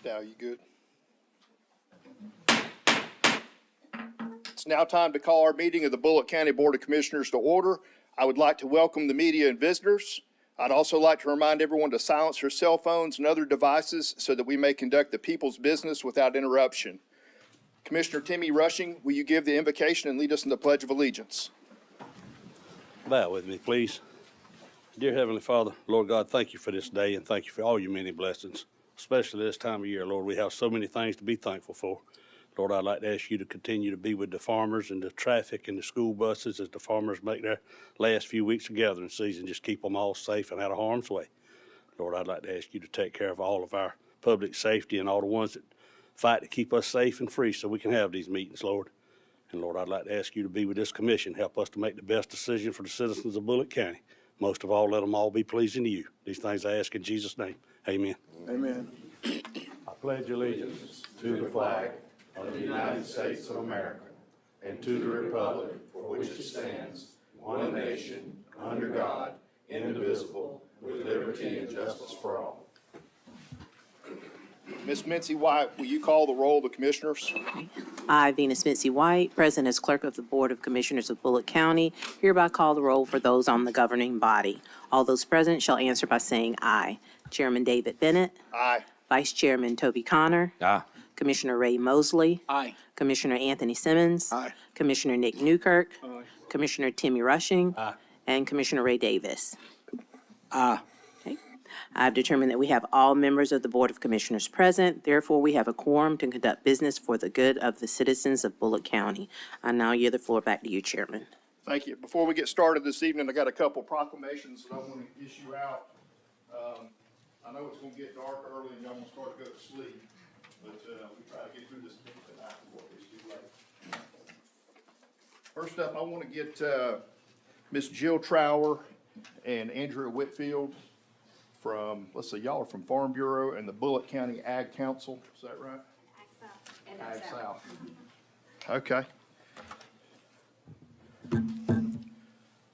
Dow, you good? It's now time to call our meeting of the Bullitt County Board of Commissioners to order. I would like to welcome the media and visitors. I'd also like to remind everyone to silence their cell phones and other devices so that we may conduct the people's business without interruption. Commissioner Timmy Rushing, will you give the invocation and lead us in the Pledge of Allegiance? Bow with me, please. Dear Heavenly Father, Lord God, thank you for this day and thank you for all your many blessings, especially this time of year, Lord. We have so many things to be thankful for. Lord, I'd like to ask you to continue to be with the farmers and the traffic and the school buses as the farmers make their last few weeks of gathering season. Just keep them all safe and out of harm's way. Lord, I'd like to ask you to take care of all of our public safety and all the ones that fight to keep us safe and free so we can have these meetings, Lord. And Lord, I'd like to ask you to be with this commission. Help us to make the best decision for the citizens of Bullitt County. Most of all, let them all be pleasing to you. These things I ask in Jesus' name. Amen. Amen. I pledge allegiance to the flag of the United States of America and to the republic for which it stands, one nation, under God, indivisible, with liberty and justice for all. Ms. Mincy White, will you call the roll of the commissioners? I, Venus Mitzi White, present as clerk of the Board of Commissioners of Bullitt County, hereby call the roll for those on the governing body. All those present shall answer by saying aye. Chairman David Bennett. Aye. Vice Chairman Toby Connor. Aye. Commissioner Ray Mosley. Aye. Commissioner Anthony Simmons. Aye. Commissioner Nick Newkirk. Commissioner Timmy Rushing. Aye. And Commissioner Ray Davis. Aye. Okay. I've determined that we have all members of the Board of Commissioners present. Therefore, we have a quorum to conduct business for the good of the citizens of Bullitt County. I now yield the floor back to you, Chairman. Thank you. Before we get started this evening, I got a couple proclamations that I want to issue out. I know it's going to get dark early and y'all going to start to go to sleep, but we try to get through this meeting tonight before it gets too late. First up, I want to get Miss Jill Trower and Andrea Whitfield from, let's see, y'all are from Farm Bureau and the Bullitt County Ag Council. Is that right? Ag South. Okay.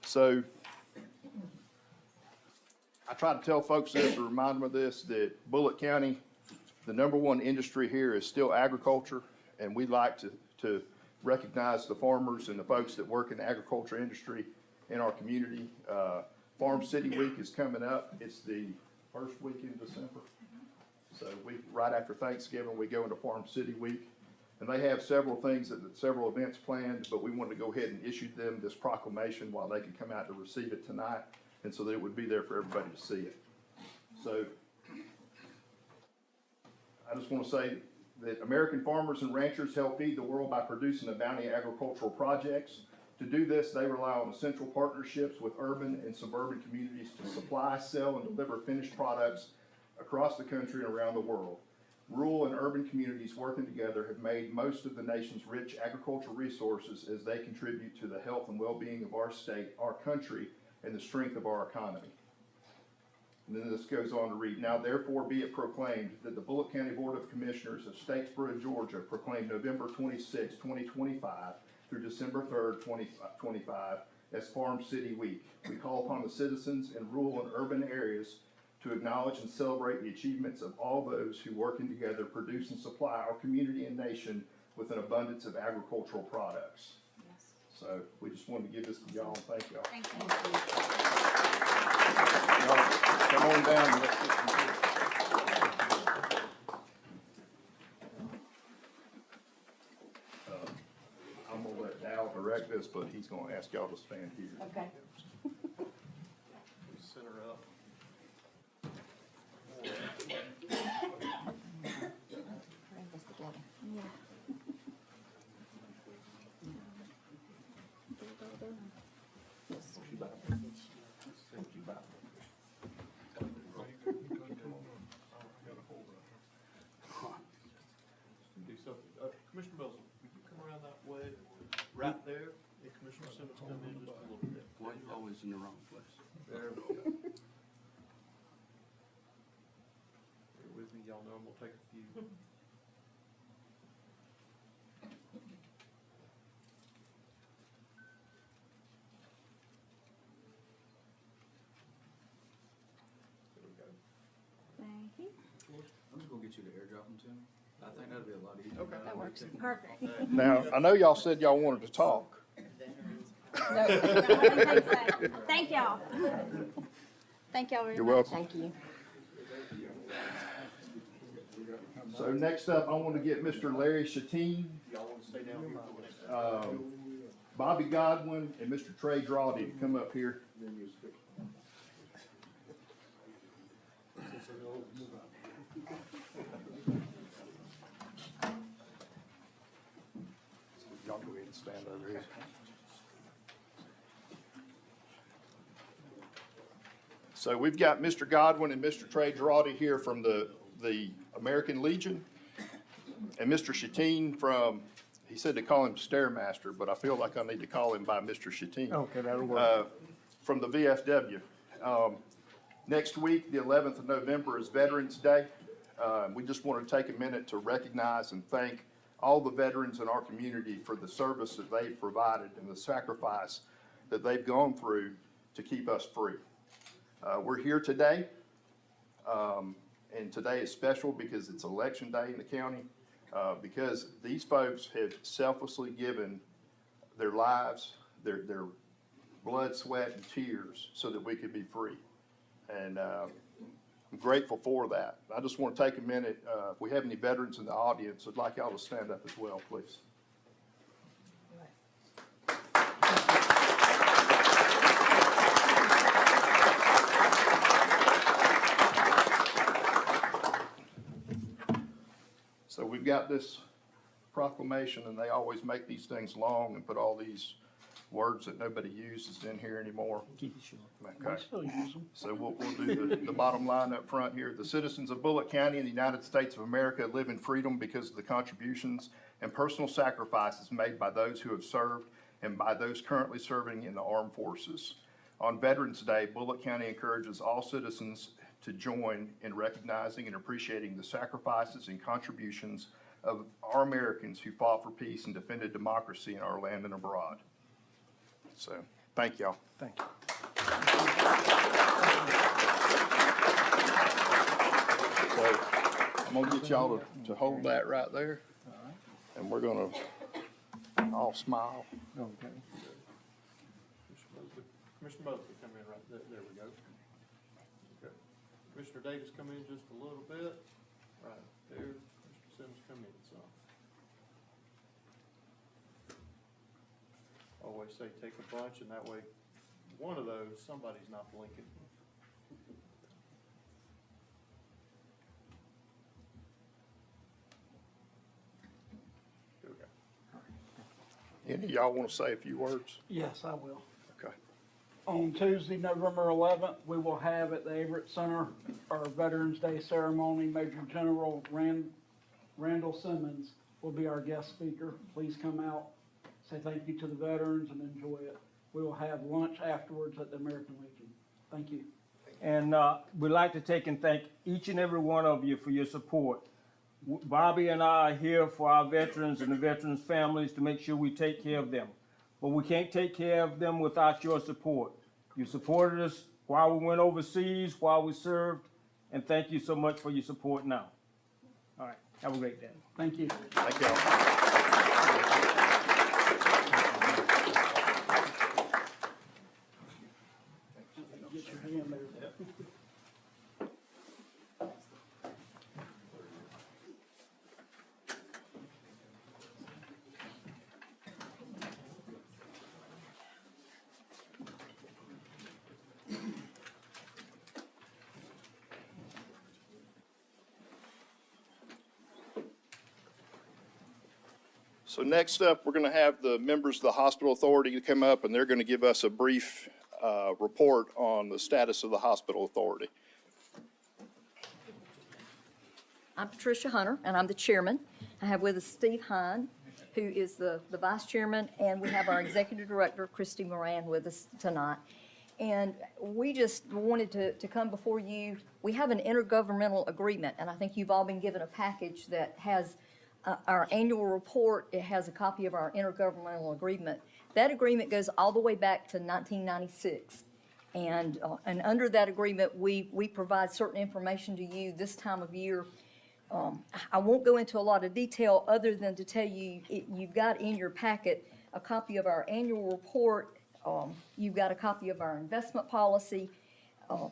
So I try to tell folks this, to remind them of this, that Bullitt County, the number one industry here is still agriculture, and we like to recognize the farmers and the folks that work in the agriculture industry in our community. Farm City Week is coming up. It's the first week in December. So right after Thanksgiving, we go into Farm City Week. And they have several things, several events planned, but we wanted to go ahead and issue them this proclamation while they could come out to receive it tonight, and so that it would be there for everybody to see it. So I just want to say that American farmers and ranchers help feed the world by producing a bounty of agricultural projects. To do this, they rely on essential partnerships with urban and suburban communities to supply, sell, and deliver finished products across the country and around the world. Rural and urban communities working together have made most of the nation's rich agricultural resources as they contribute to the health and well-being of our state, our country, and the strength of our economy. And then this goes on to read, now therefore be it proclaimed that the Bullitt County Board of Commissioners of Statesboro, Georgia, proclaimed November 26, 2025 through December 3rd, 2025 as Farm City Week. We call upon the citizens in rural and urban areas to acknowledge and celebrate the achievements of all those who, working together, produce and supply our community and nation with an abundance of agricultural products. Yes. So we just wanted to give this to y'all and thank y'all. Thank you. Y'all come on down and let's get some food. I'm gonna let Dal direct this, but he's gonna ask y'all to stand here. Okay. Center up. Do something. Commissioner Belson, would you come around that way, right there, and Commissioner Simmons come in just a little bit. Why are you always in the wrong place? There we go. Bear with me, y'all know I'm gonna take a few. There we go. Thank you. I'm just gonna get you to airdrop them to me. I think that'd be a lot easier. Okay. That works. Perfect. Now, I know y'all said y'all wanted to talk. Thank y'all. Thank y'all very much. You're welcome. Thank you. So next up, I want to get Mr. Larry Chatine, Y'all wanna stay down here for the next? Bobby Godwin, and Mr. Trey Drawdy to come up here. Y'all go ahead and stand over here. So we've got Mr. Godwin and Mr. Trey Drawdy here from the American Legion. And Mr. Chatine from, he said to call him Stairmaster, but I feel like I need to call him by Mr. Chatine. Okay, that'll work. From the VFW. Next week, the 11th of November, is Veterans Day. We just want to take a minute to recognize and thank all the veterans in our community for the service that they've provided and the sacrifice that they've gone through to keep us free. We're here today, and today is special because it's election day in the county, because these folks have selflessly given their lives, their blood, sweat, and tears so that we could be free. And I'm grateful for that. I just want to take a minute, if we have any veterans in the audience, I'd like y'all to stand up as well, please. So we've got this proclamation, and they always make these things long and put all these words that nobody uses in here anymore. Keep it short. Okay. I still use them. So we'll do the bottom line up front here. The citizens of Bullock County in the United States of America live in freedom because of the contributions and personal sacrifices made by those who have served and by those currently serving in the armed forces. On Veterans Day, Bullock County encourages all citizens to join in recognizing and appreciating the sacrifices and contributions of our Americans who fought for peace and defended democracy in our land and abroad. So, thank y'all. Thank you. So, I'm gonna get y'all to hold that right there. And we're gonna all smile. Okay. Commissioner Mosley, come in right there, there we go. Okay. Commissioner Davis, come in just a little bit, right there, Mr. Simmons, come in, so. Always say take a bunch, and that way, one of those, somebody's not blinking. Here we go. Any of y'all wanna say a few words? Yes, I will. Okay. On Tuesday, November 11th, we will have at the Everett Center our Veterans Day ceremony. Major General Randall Simmons will be our guest speaker. Please come out, say thank you to the veterans, and enjoy it. We will have lunch afterwards at the American Legion. Thank you. And we'd like to take and thank each and every one of you for your support. Bobby and I are here for our veterans and the veterans' families to make sure we take care of them. But we can't take care of them without your support. You supported us while we went overseas, while we served, and thank you so much for your support now. All right, have a great day. Thank you. Thank y'all. Get your hand there. So next up, we're gonna have the members of the hospital authority to come up, and they're gonna give us a brief, report on the status of the hospital authority. I'm Patricia Hunter, and I'm the chairman. I have with us Steve Hine, who is the vice chairman, and we have our executive director, Christy Moran, with us tonight. And we just wanted to come before you. We have an intergovernmental agreement, and I think you've all been given a package that has our annual report. It has a copy of our intergovernmental agreement. That agreement goes all the way back to 1996. And under that agreement, we provide certain information to you this time of year. I won't go into a lot of detail other than to tell you, you've got in your packet a copy of our annual report. You've got a copy of our investment policy.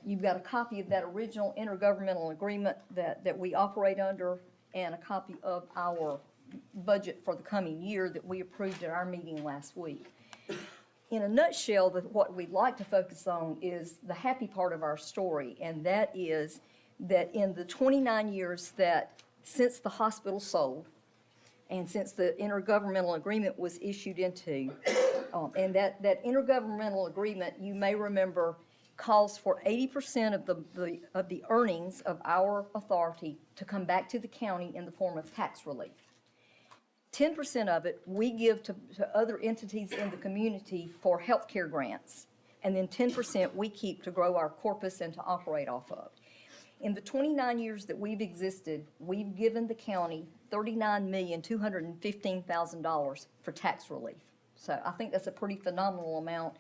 You've got a copy of that original intergovernmental agreement that we operate under, and a copy of our budget for the coming year that we approved at our meeting last week. In a nutshell, what we'd like to focus on is the happy part of our story, and that is that in the 29 years that since the hospital sold, and since the intergovernmental agreement was issued into, and that intergovernmental agreement, you may remember, calls for 80% of the earnings of our authority to come back to the county in the form of tax relief. 10% of it we give to other entities in the community for healthcare grants, and then 10% we keep to grow our corpus and to operate off of. In the 29 years that we've existed, we've given the county $39,215,000 for tax relief. So I think that's a pretty phenomenal amount.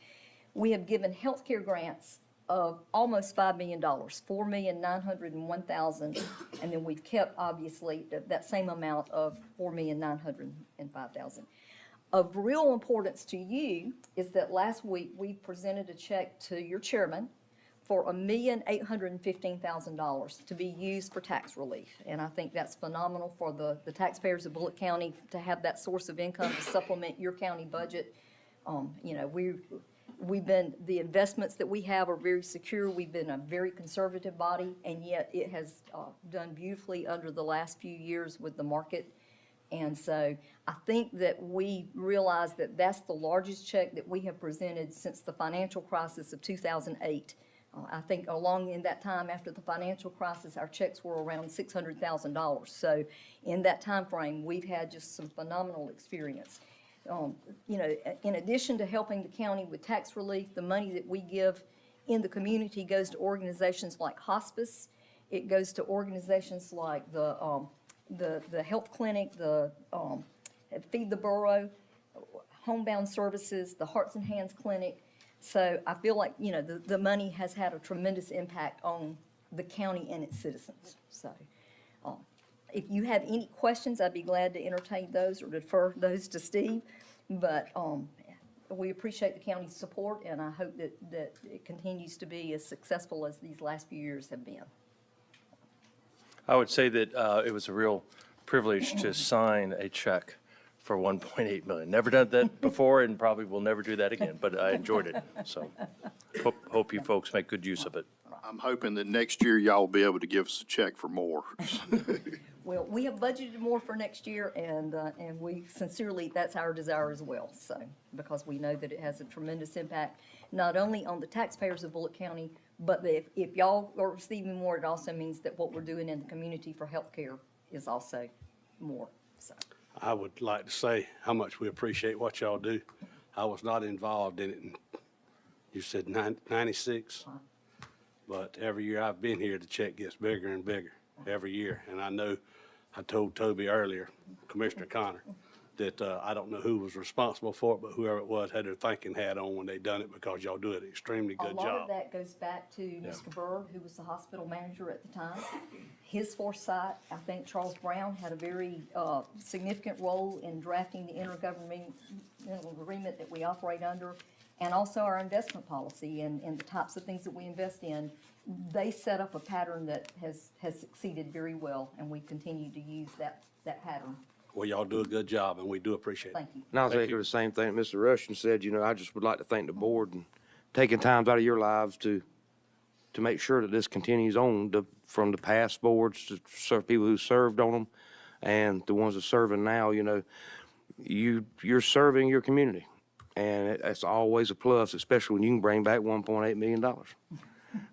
We have given healthcare grants of almost $5 million, $4,901,000, and then we've kept, obviously, that same amount of $4,905,000. Of real importance to you is that last week we presented a check to your chairman for $1,815,000 to be used for tax relief. And I think that's phenomenal for the taxpayers of Bullitt County to have that source of income to supplement your county budget. You know, the investments that we have are very secure. We've been a very conservative body, and yet it has done beautifully under the last few years with the market. And so I think that we realize that that's the largest check that we have presented since the financial crisis of 2008. I think along in that time after the financial crisis, our checks were around $600,000. So in that time frame, we've had just some phenomenal experience. You know, in addition to helping the county with tax relief, the money that we give in the community goes to organizations like hospice. It goes to organizations like the health clinic, the Feed the Borough, Homebound Services, the Hearts and Hands Clinic. So I feel like, you know, the money has had a tremendous impact on the county and its citizens. So if you have any questions, I'd be glad to entertain those or defer those to Steve. But we appreciate the county's support, and I hope that it continues to be as successful as these last few years have been. I would say that it was a real privilege to sign a check for $1.8 million. Never done that before, and probably will never do that again, but I enjoyed it. So hope you folks make good use of it. I'm hoping that next year y'all will be able to give us a check for more. Well, we have budgeted more for next year, and we sincerely, that's our desire as well. So, because we know that it has a tremendous impact, not only on the taxpayers of Bullitt County, but if y'all are receiving more, it also means that what we're doing in the community for healthcare is also more, so. I would like to say how much we appreciate what y'all do. I was not involved in it in, you said 96? But every year I've been here, the check gets bigger and bigger every year. And I know, I told Toby earlier, Commissioner Connor, that I don't know who was responsible for it, but whoever it was had their thinking hat on when they done it, because y'all do an extremely good job. A lot of that goes back to Mr. Byrd, who was the hospital manager at the time. His foresight, I think Charles Brown had a very significant role in drafting the intergovernmental agreement that we operate under, and also our investment policy and the types of things that we invest in. They set up a pattern that has succeeded very well, and we continue to use that pattern. Well, y'all do a good job, and we do appreciate it. Thank you. And I was echo the same thing Mr. Rushing said. You know, I just would like to thank the board and taking times out of your lives to make sure that this continues on from the past boards to serve people who served on them and the ones that are serving now. You know, you're serving your community, and that's always a plus, especially when you can bring back $1.8 million.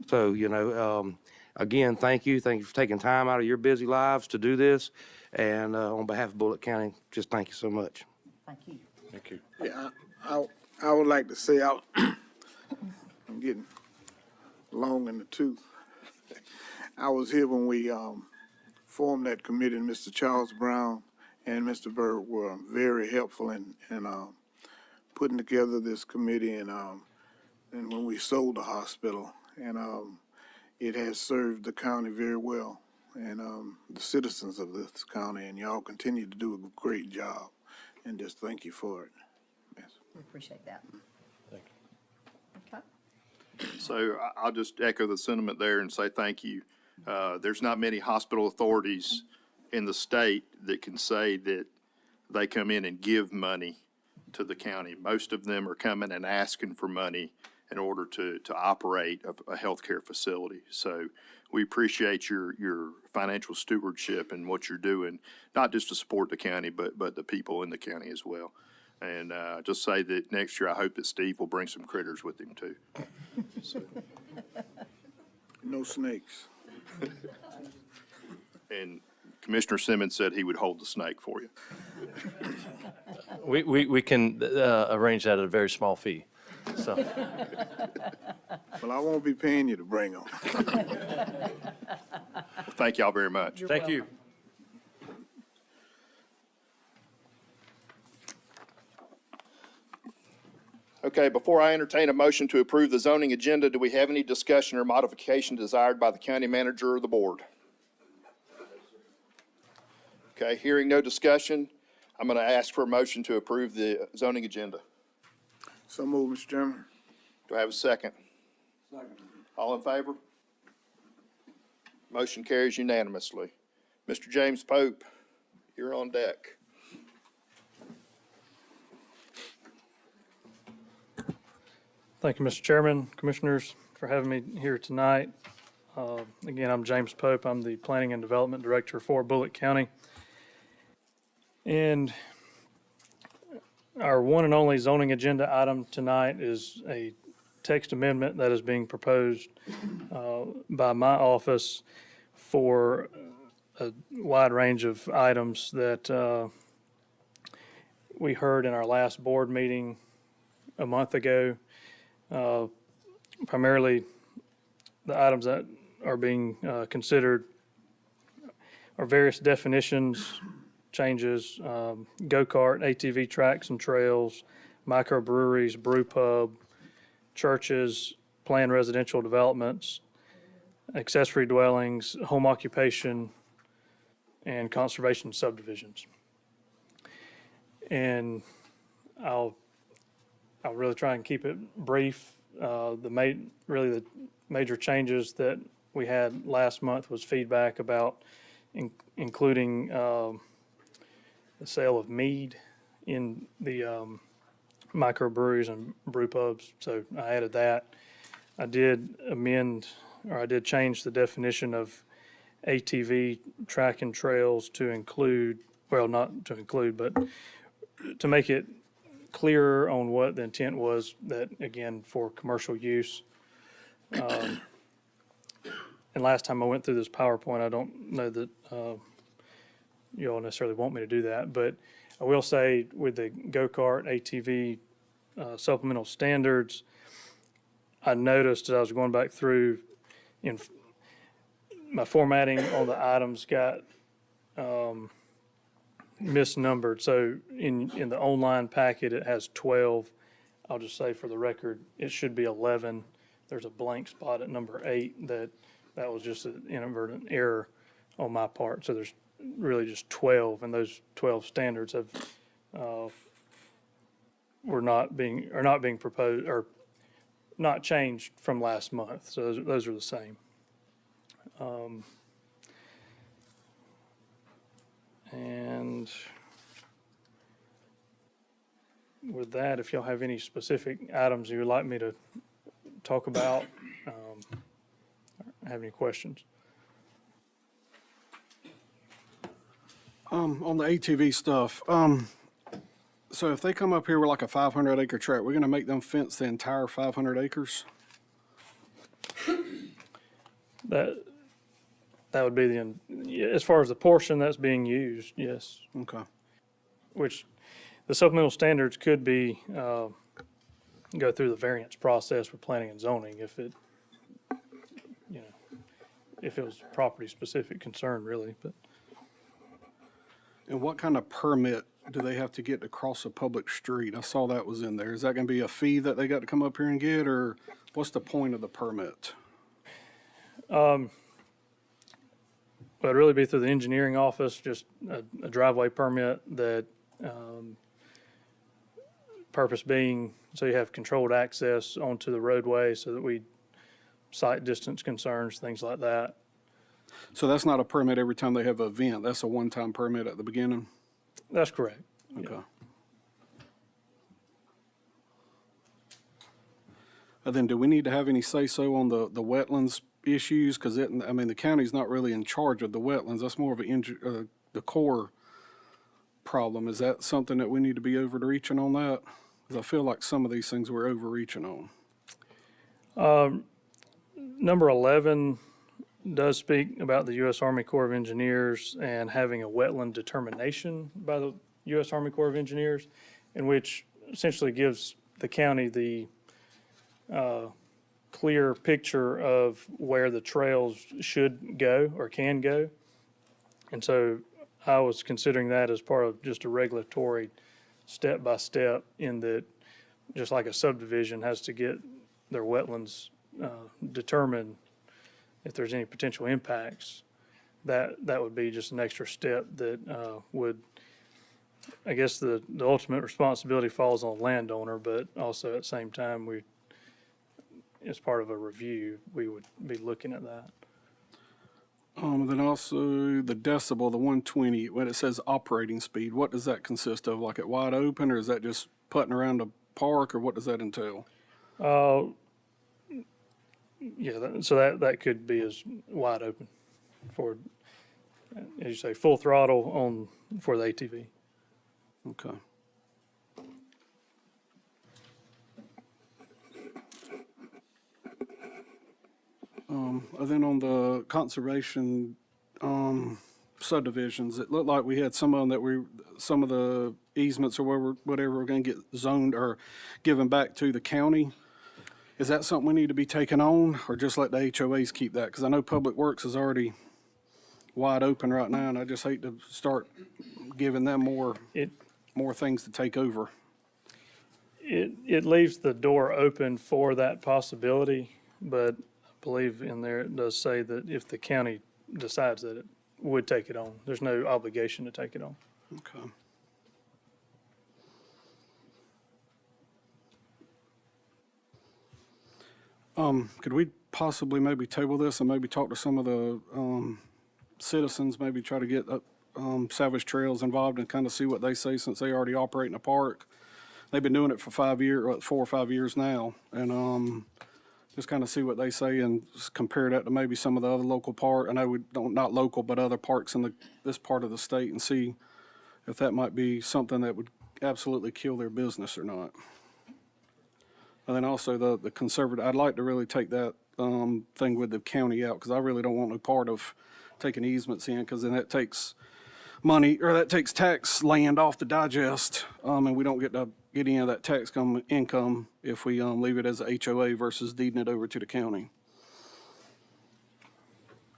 So, you know, again, thank you. Thank you for taking time out of your busy lives to do this. And on behalf of Bullitt County, just thank you so much. Thank you. Thank you. Yeah, I would like to say I'm getting long in the tooth. I was here when we formed that committee, and Mr. Charles Brown and Mr. Byrd were very helpful in putting together this committee, and and when we sold the hospital. And it has served the county very well and the citizens of this county, and y'all continue to do a great job. And just thank you for it. Yes. We appreciate that. Thank Okay. So I'll just echo the sentiment there and say thank you. There's not many hospital authorities in the state that can say that they come in and give money to the county. Most of them are coming and asking for money in order to operate a healthcare facility. So we appreciate your financial stewardship and what you're doing, not just to support the county, but the people in the county as well. And just say that next year, I hope that Steve will bring some critters with him too. No snakes. And Commissioner Simmons said he would hold the snake for you. We can arrange that at a very small fee, so. Well, I won't be paying you to bring them. Thank y'all very much. Thank you. Okay, before I entertain a motion to approve the zoning agenda, do we have any discussion or modification desired by the county manager or the board? Okay, hearing no discussion, I'm going to ask for a motion to approve the zoning agenda. So move, Mr. Chairman. Do I have a second? Second. All in favor? Motion carries unanimously. Mr. James Pope, you're on deck. Thank you, Mr. Chairman, Commissioners, for having me here tonight. Again, I'm James Pope. I'm the Planning and Development Director for Bullitt County. And our one and only zoning agenda item tonight is a text amendment that is being proposed by my office for a wide range of items that we heard in our last board meeting a month ago. Primarily, the items that are being considered are various definitions, changes, go-kart, ATV tracks and trails, microbreweries, brew pub, churches, planned residential developments, accessory dwellings, home occupation, and conservation subdivisions. And I'll really try and keep it brief. Really the major changes that we had last month was feedback about including the sale of mead in the microbreweries and brew pubs. So I added that. I did change the definition of ATV track and trails to include, well, not to include, but to make it clearer on what the intent was, that, again, for commercial use. And last time I went through this PowerPoint, I don't know that you all necessarily want me to do that, but I will say with the go-kart ATV supplemental standards, I noticed as I was going back through, in my formatting on the items got misnumbered. So in the online packet, it has 12. I'll just say for the record, it should be 11. There's a blank spot at number 8 that was just an inadvertent error on my part. So there's really just 12, and those 12 standards have are not being proposed or not changed from last month. So those are the same. And with that, if y'all have any specific items you would like me to talk about, have any questions? On the ATV stuff, so if they come up here with like a 500 acre tract, we're gonna make them fence the entire 500 acres? That would be as far as the portion that's being used, yes. Okay. Which the supplemental standards could be, go through the variance process for planning and zoning if it, if it was property specific concern really, but. And what kind of permit do they have to get to cross a public street? I saw that was in there. Is that gonna be a fee that they got to come up here and get, or what's the point of the permit? Well, it'd really be through the engineering office, just a driveway permit that, purpose being, so you have controlled access onto the roadway so that we, sight distance concerns, things like that. So that's not a permit every time they have an event. That's a one-time permit at the beginning? That's correct. Okay. And then do we need to have any say-so on the wetlands issues? Because I mean, the county's not really in charge of the wetlands. That's more of the Corps problem. Is that something that we need to be overreaching on that? Because I feel like some of these things we're overreaching on. Number 11 does speak about the U.S. Army Corps of Engineers and having a wetland determination by the U.S. Army Corps of Engineers, in which essentially gives the county the clear picture of where the trails should go or can go. And so I was considering that as part of just a regulatory step-by-step, in that, just like a subdivision has to get their wetlands determined if there's any potential impacts, that would be just an extra step that would, I guess the ultimate responsibility falls on the landowner, but also at the same time, we, as part of a review, we would be looking at that. Then also the decibel, the 120, when it says operating speed, what does that consist of? Like at wide open, or is that just putting around a park, or what does that entail? Yeah, so that could be as wide open for, as you say, full throttle on, for the ATV. Okay. And then on the conservation, subdivisions, it looked like we had some of them that some of the easements or whatever were gonna get zoned or given back to the county. Is that something we need to be taking on, or just let the HOAs keep that? Because I know Public Works is already wide open right now, and I just hate to start giving them more things to take over. It leaves the door open for that possibility, but I believe in there it does say that if the county decides that it would take it on, there's no obligation to take it on. Okay. Could we possibly maybe table this and maybe talk to some of the citizens, maybe try to get Savage Trails involved and kind of see what they say, since they already operate in the park? They've been doing it for 4 or 5 years now, and just kind of see what they say and compare that to maybe some of the other local park. I know we don't, not local, but other parks in this part of the state, and see if that might be something that would absolutely kill their business or not. And then also the conservative, I'd like to really take that thing with the county out, because I really don't want no part of taking easements in, because then that takes money, or that takes tax land off the digest, and we don't get to get any of that tax income if we leave it as a HOA versus deeding it over to the county.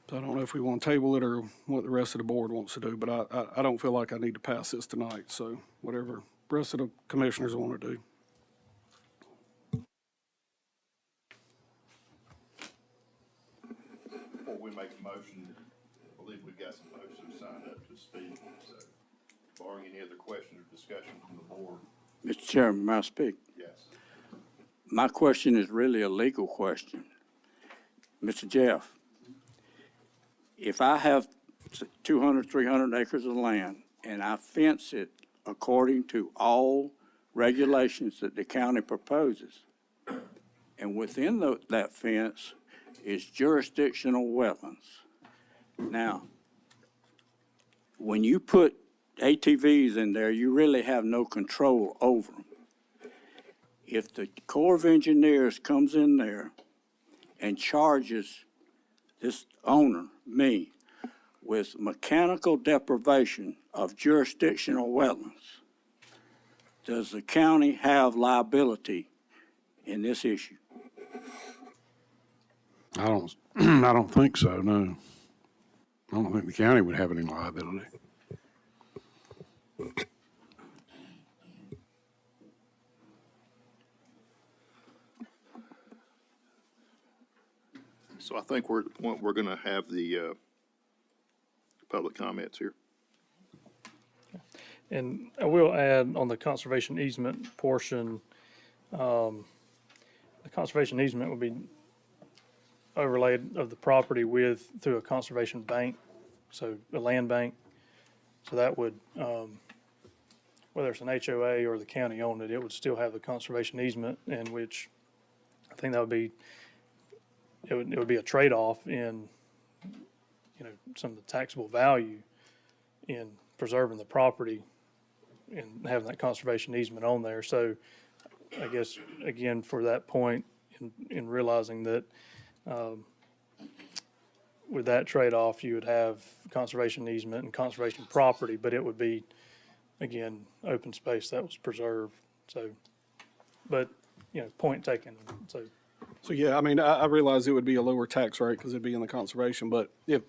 So I don't know if we want to table it or what the rest of the board wants to do, but I don't feel like I need to pass this tonight, so whatever the rest of the commissioners want to do. Before we make a motion, I believe we've got some folks who signed up to speak, so barring any other questions or discussion from the board. Mr. Chairman, may I speak? Yes. My question is really a legal question. Mr. Jeff, if I have 200, 300 acres of land and I fence it according to all regulations that the county proposes, and within that fence is jurisdictional wetlands. Now, when you put ATVs in there, you really have no control over them. If the Corps of Engineers comes in there and charges this owner, me, with mechanical deprivation of jurisdictional wetlands, does the county have liability in this issue? I don't think so, no. I don't think the county would have any liability. So I think we're at the point we're gonna have the, public comments here. And I will add on the conservation easement portion, the conservation easement would be overlaid of the property through a conservation bank, so a land bank. So that would, whether it's an HOA or the county owned it, it would still have the conservation easement, in which I think that would be, it would be a trade-off in, some of the taxable value in preserving the property and having that conservation easement on there. So I guess, again, for that point, in realizing that, with that trade-off, you would have conservation easement and conservation property, but it would be, again, open space that was preserved. So, but, point taken. So, yeah, I mean, I realize it would be a lower tax rate because it'd be in the conservation, but if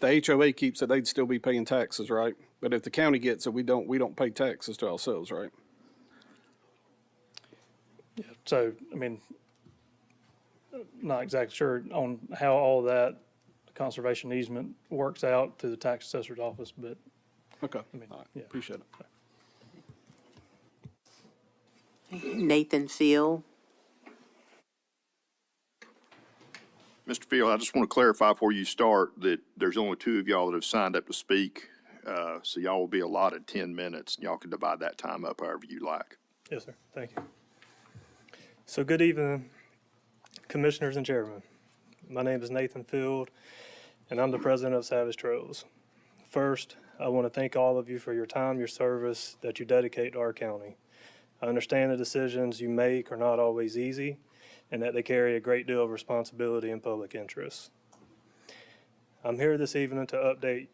the HOA keeps it, they'd still be paying taxes, right? But if the county gets it, we don't pay taxes to ourselves, right? Yeah, so, I mean, not exactly sure on how all that conservation easement works out through the tax assessor's office, but Okay, I mean, all right, yeah. appreciate it. Nathan Field. Mr. Field, I just want to clarify before you start that there's only two of y'all that have signed up to speak. So y'all will be allotted 10 minutes, and y'all can divide that time up however you like. Yes, sir. Thank you. So good evening, Commissioners and Chairman. My name is Nathan Field, and I'm the president of Savage Trails. First, I want to thank all of you for your time, your service that you dedicate to our county. I understand the decisions you make are not always easy, and that they carry a great deal of responsibility and public interest. I'm here this evening to update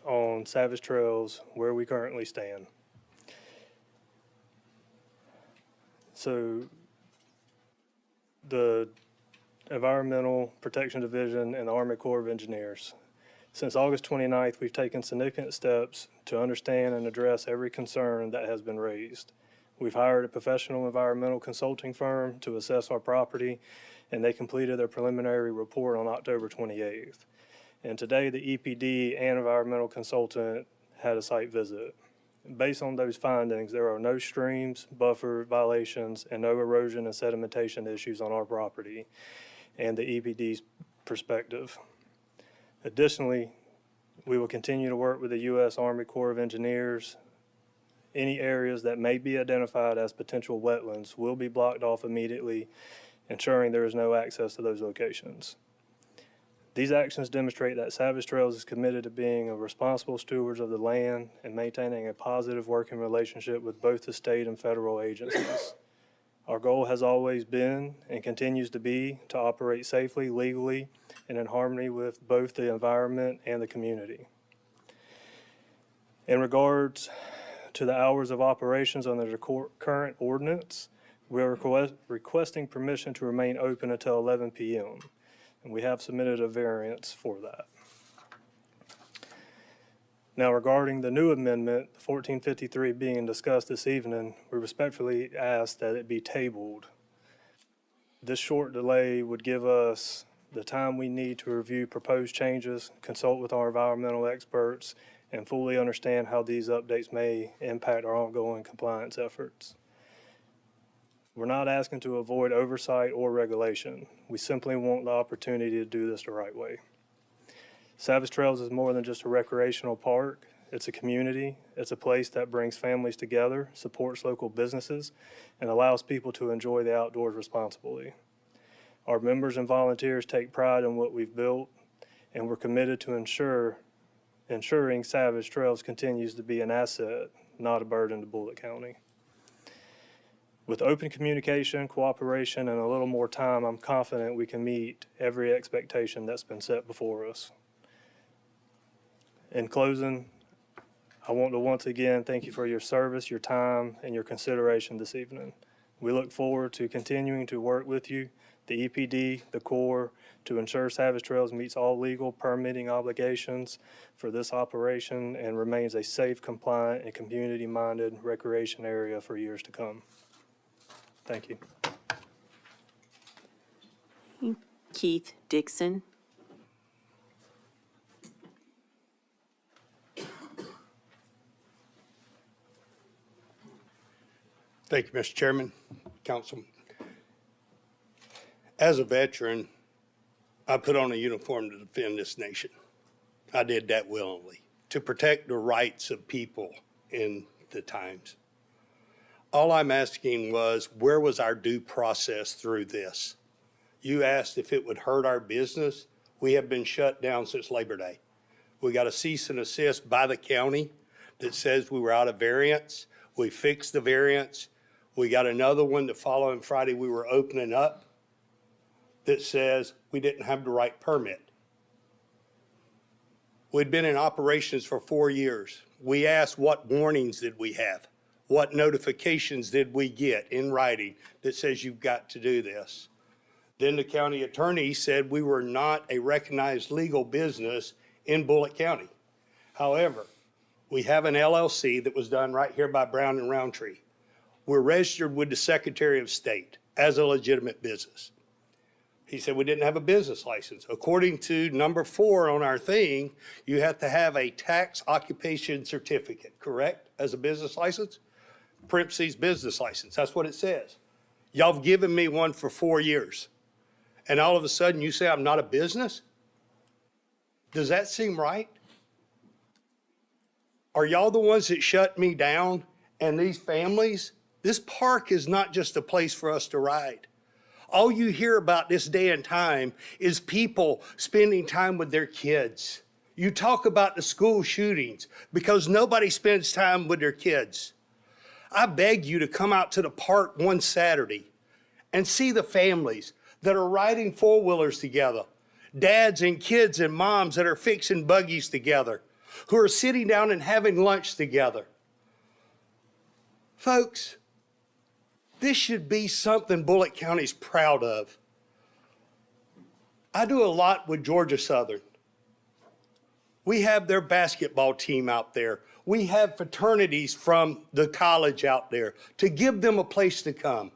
on Savage Trails, where we currently stand. So the Environmental Protection Division and the Army Corps of Engineers. Since August 29th, we've taken significant steps to understand and address every concern that has been raised. We've hired a professional environmental consulting firm to assess our property, and they completed their preliminary report on October 28th. And today, the EPD and environmental consultant had a site visit. Based on those findings, there are no streams, buffer violations, and no erosion and sedimentation issues on our property and the EPD's perspective. Additionally, we will continue to work with the U.S. Army Corps of Engineers. Any areas that may be identified as potential wetlands will be blocked off immediately, ensuring there is no access to those locations. These actions demonstrate that Savage Trails is committed to being a responsible stewards of the land and maintaining a positive working relationship with both the state and federal agencies. Our goal has always been and continues to be to operate safely, legally, and in harmony with both the environment and the community. In regards to the hours of operations under the current ordinance, we are requesting permission to remain open until 11 p.m. and we have submitted a variance for that. Now, regarding the new amendment, 1453 being discussed this evening, we respectfully ask that it be tabled. This short delay would give us the time we need to review proposed changes, consult with our environmental experts, and fully understand how these updates may impact our ongoing compliance efforts. We're not asking to avoid oversight or regulation. We simply want the opportunity to do this the right way. Savage Trails is more than just a recreational park. It's a community. It's a place that brings families together, supports local businesses, and allows people to enjoy the outdoors responsibly. Our members and volunteers take pride in what we've built, and we're committed to ensuring Savage Trails continues to be an asset, not a burden to Bullitt County. With open communication, cooperation, and a little more time, I'm confident we can meet every expectation that's been set before us. In closing, I want to once again thank you for your service, your time, and your consideration this evening. We look forward to continuing to work with you, the EPD, the Corps, to ensure Savage Trails meets all legal permitting obligations for this operation and remains a safe, compliant, and community-minded recreation area for years to come. Thank you. Keith Dixon. Thank you, Mr. Chairman, Council. As a veteran, I put on a uniform to defend this nation. I did that willingly, to protect the rights of people in the times. All I'm asking was, where was our due process through this? You asked if it would hurt our business. We have been shut down since Labor Day. We got a cease and desist by the county that says we were out of variance. We fixed the variance. We got another one the following Friday we were opening up that says we didn't have the right permit. We'd been in operations for 4 years. We asked what warnings did we have? What notifications did we get in writing that says you've got to do this? Then the county attorney said we were not a recognized legal business in Bullitt County. However, we have an LLC that was done right here by Brown and Roundtree. We're registered with the Secretary of State as a legitimate business. He said we didn't have a business license. According to number 4 on our thing, you have to have a tax occupation certificate, correct, as a business license? Parentheses business license, that's what it says. Y'all have given me one for 4 years. And all of a sudden you say I'm not a business? Does that seem right? Are y'all the ones that shut me down and these families? This park is not just a place for us to ride. All you hear about this day and time is people spending time with their kids. You talk about the school shootings because nobody spends time with their kids. I beg you to come out to the park one Saturday and see the families that are riding four-wheelers together, dads and kids and moms that are fixing buggies together, who are sitting down and having lunch together. Folks, this should be something Bullitt County's proud of. I do a lot with Georgia Southern. We have their basketball team out there. We have fraternities from the college out there to give them a place to come.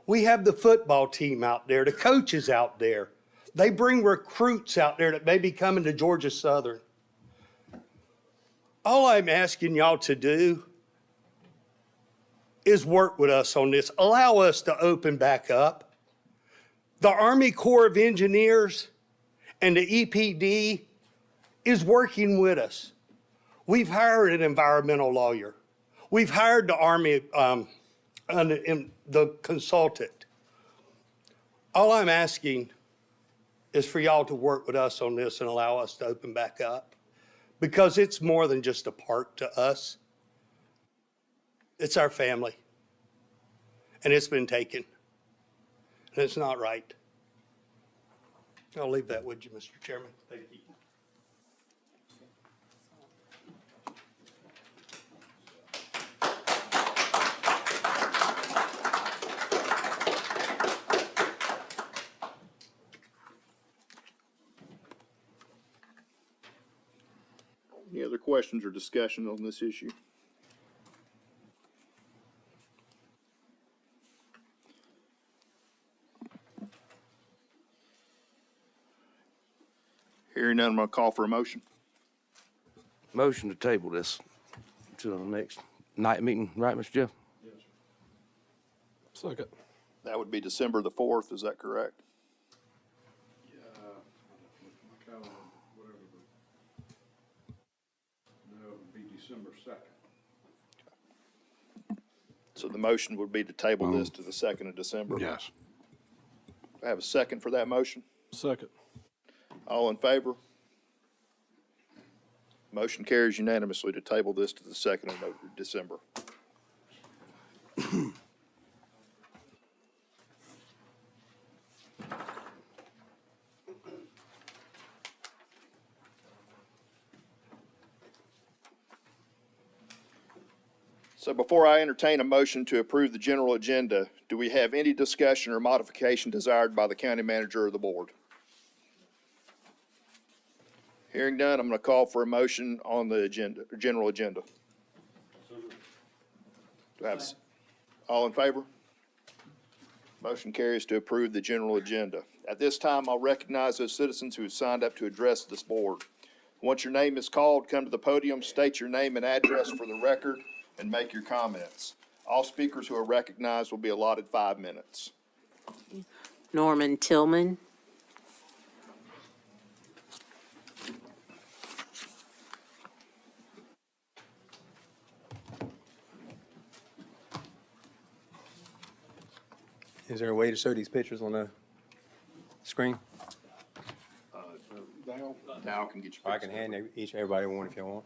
We have the football team out there, the coaches out there. They bring recruits out there that may be coming to Georgia Southern. All I'm asking y'all to do is work with us on this. Allow us to open back up. The Army Corps of Engineers and the EPD is working with us. We've hired an environmental lawyer. We've hired the Army, the consultant. All I'm asking is for y'all to work with us on this and allow us to open back up, because it's more than just a park to us. It's our family, and it's been taken, and it's not right. I'll leave that with you, Mr. Chairman. Thank you. Any other questions or discussion on this issue? Hearing none, I'm going to call for a motion. Motion to table this to the next night meeting, right, Mr. Jeff? Second. That would be December the 4th, is that correct? No, it would be December 2nd. So the motion would be to table this to the 2nd of December? Yes. I have a second for that motion. Second. All in favor? Motion carries unanimously to table this to the 2nd of December. So before I entertain a motion to approve the general agenda, do we have any discussion or modification desired by the county manager or the board? Hearing none, I'm going to call for a motion on the agenda, general agenda. Do I have, all in favor? Motion carries to approve the general agenda. At this time, I'll recognize those citizens who have signed up to address this board. Once your name is called, come to the podium, state your name and address for the record, and make your comments. All speakers who are recognized will be allotted 5 minutes. Norman Tillman. Is there a way to show these pictures on the screen? Now can get your. I can hand everybody one if you want.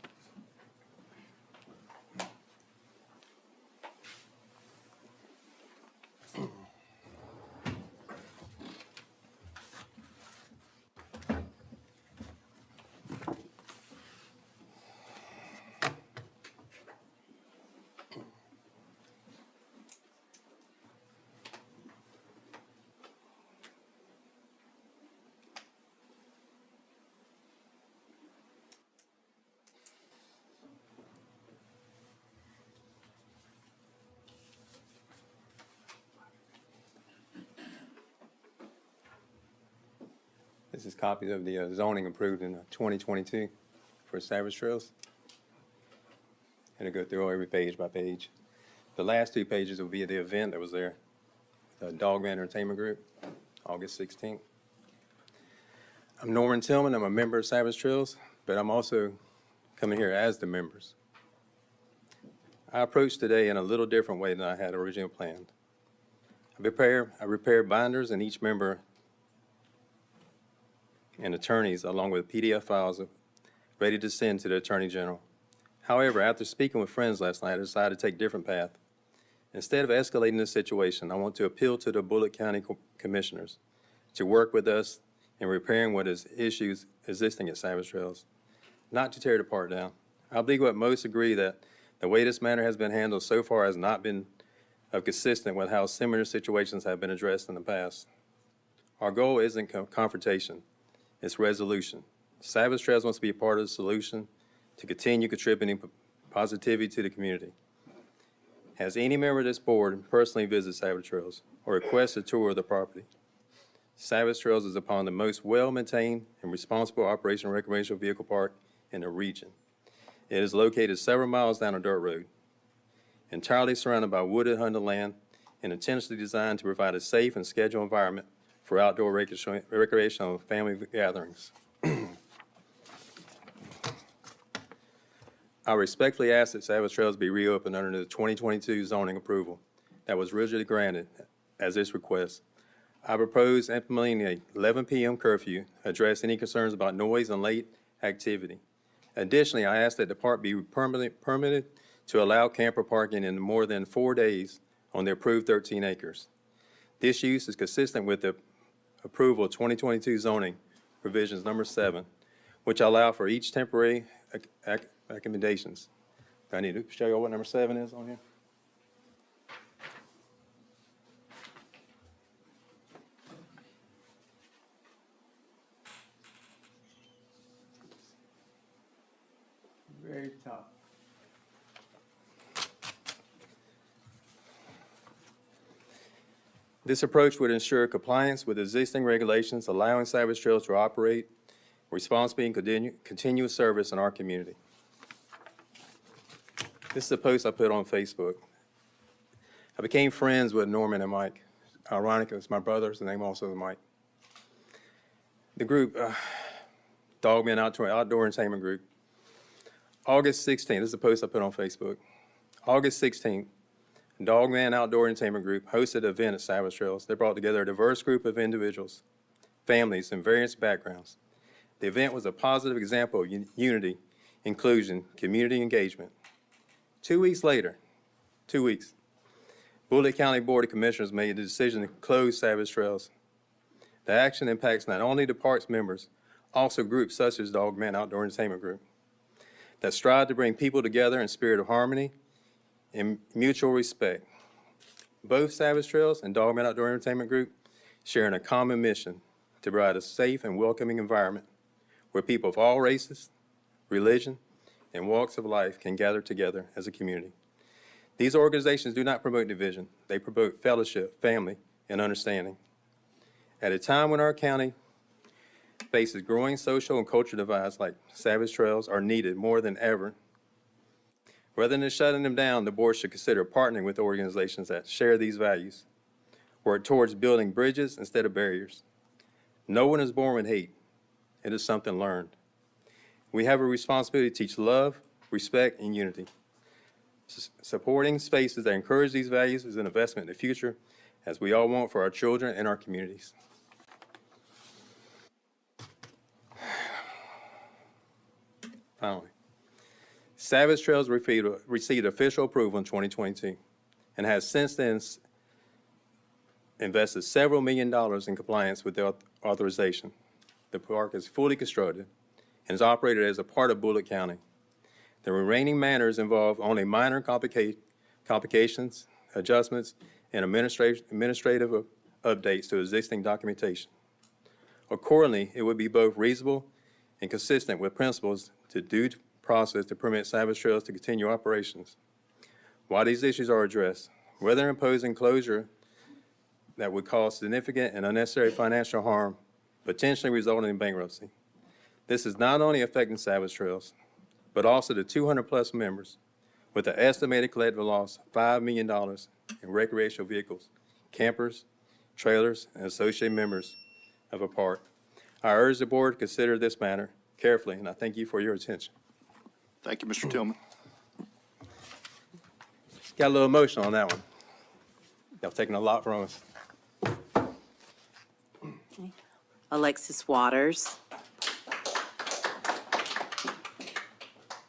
This is copies of the zoning approved in 2022 for Savage Trails. And I'll go through every page by page. The last 2 pages will be the event that was there, the Dogman Entertainment Group, August 16th. I'm Norman Tillman. I'm a member of Savage Trails, but I'm also coming here as the members. I approached today in a little different way than I had originally planned. I prepared binders, and each member and attorneys, along with PDF files, ready to send to the Attorney General. However, after speaking with friends last night, I decided to take a different path. Instead of escalating this situation, I want to appeal to the Bullitt County Commissioners to work with us in repairing what is issues existing at Savage Trails, not to tear the park down. I believe what most agree that the way this matter has been handled so far has not been consistent with how similar situations have been addressed in the past. Our goal isn't confrontation. It's resolution. Savage Trails wants to be a part of the solution to continue contributing positivity to the community. Has any member of this board personally visited Savage Trails or requested a tour of the property? Savage Trails is upon the most well-maintained and responsible operation recreational vehicle park in the region. It is located several miles down a dirt road, entirely surrounded by wooded hunted land and intentionally designed to provide a safe and scheduled environment for outdoor recreational family gatherings. I respectfully ask that Savage Trails be reopened under the 2022 zoning approval that was originally granted as this request. I propose implementing a 11 p.m. curfew, address any concerns about noise and late activity. Additionally, I ask that the park be permitted to allow camper parking in more than 4 days on the approved 13 acres. This use is consistent with the approval of 2022 zoning provisions number 7, which allow for each temporary accommodations. Do I need to show you what number 7 is on here? Very top. This approach would ensure compliance with existing regulations, allowing Savage Trails to operate responsibly and continuous service in our community. This is a post I put on Facebook. I became friends with Norman and Mike. Ironic, it's my brothers, the name also is Mike. The group, Dogman Outdoor Entertainment Group, August 16th, this is a post I put on Facebook. August 16th, Dogman Outdoor Entertainment Group hosted an event at Savage Trails. They brought together a diverse group of individuals, families, and various backgrounds. The event was a positive example of unity, inclusion, community engagement. 2 weeks later, Bullitt County Board of Commissioners made the decision to close Savage Trails. The action impacts not only the park's members, also groups such as Dogman Outdoor Entertainment Group that strive to bring people together in spirit of harmony and mutual respect. Both Savage Trails and Dogman Outdoor Entertainment Group share in a common mission to provide a safe and welcoming environment where people of all races, religion, and walks of life can gather together as a community. These organizations do not promote division. They promote fellowship, family, and understanding. At a time when our county faces growing social and cultural divides like Savage Trails are needed more than ever, rather than shutting them down, the board should consider partnering with organizations that share these values, work towards building bridges instead of barriers. No one is born with hate. It is something learned. We have a responsibility to teach love, respect, and unity. Supporting spaces that encourage these values is an investment in the future, as we all want for our children and our communities. Finally, Savage Trails received official approval in 2022 and has since then invested several $1 million in compliance with the authorization. The park is fully constructed and is operated as a part of Bullitt County. The remaining matters involve only minor complications, adjustments, and administrative updates to existing documentation. Accordingly, it would be both reasonable and consistent with principles to due process to permit Savage Trails to continue operations. While these issues are addressed, whether imposing closure that would cause significant and unnecessary financial harm, potentially resulting in bankruptcy. This is not only affecting Savage Trails, but also the 200-plus members with an estimated collective loss of $5 million in recreational vehicles, campers, trailers, and associated members of a park. I urge the board to consider this matter carefully, and I thank you for your attention. Thank you, Mr. Tillman. Got a little emotional on that one. Y'all taking a lot from us. Alexis Waters.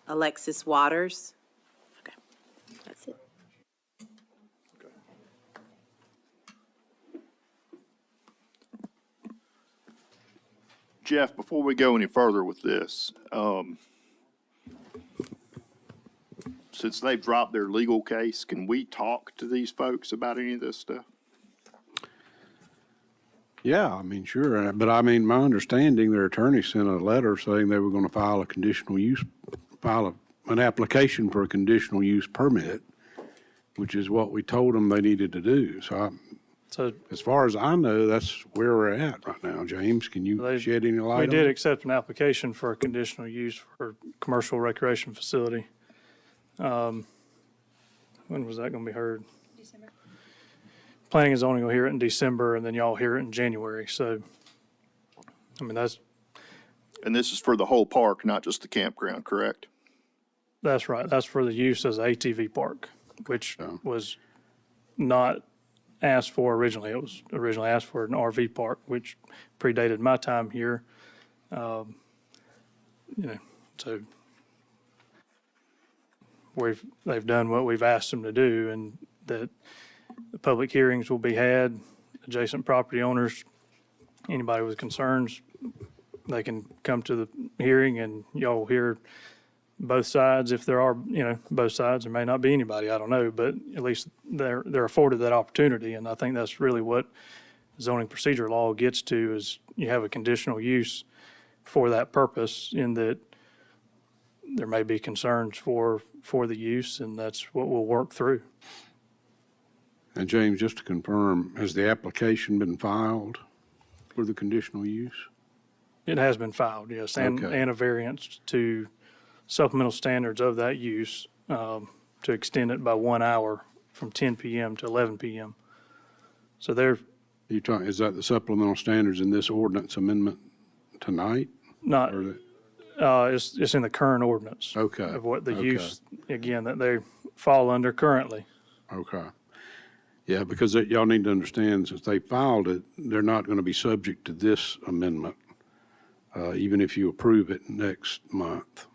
Alexis Waters. Okay, that's it. Jeff, before we go any further with this, since they've dropped their legal case, can we talk to these folks about any of this stuff? Yeah, I mean, sure, but I mean, my understanding, their attorney sent a letter saying they were gonna file an application for a conditional use permit, which is what we told them they needed to do. So as far as I know, that's where we're at right now. James, can you shed any light on it? We did accept an application for a conditional use for commercial recreation facility. When was that gonna be heard? December. Planning and zoning will hear it in December, and then y'all hear it in January, so, I mean, And this is for the whole park, not just the campground, correct? that's right. That's for the use as an ATV park, which was not asked for originally. It was originally asked for an RV park, which predated my time here. So they've done what we've asked them to do, and that the public hearings will be had, adjacent property owners, anybody with concerns, they can come to the hearing and y'all hear both sides. If there are, both sides, there may not be anybody, I don't know, but at least they're afforded that opportunity. And I think that's really what zoning procedure law gets to, is you have a conditional use for that purpose, in that there may be concerns for the use, and that's what we'll work through. And James, just to confirm, has the application been filed for the conditional use? It has been filed, yes, and a variance to supplemental standards of that use, to extend it by 1 hour from 10 PM to 11 PM. So is that the supplemental standards in this ordinance amendment tonight? Not, it's in the current ordinance. Okay. Of what the use, again, that they fall under currently. Okay. Yeah, because y'all need to understand, since they filed it, they're not going to be subject to this amendment, even if you approve it next month.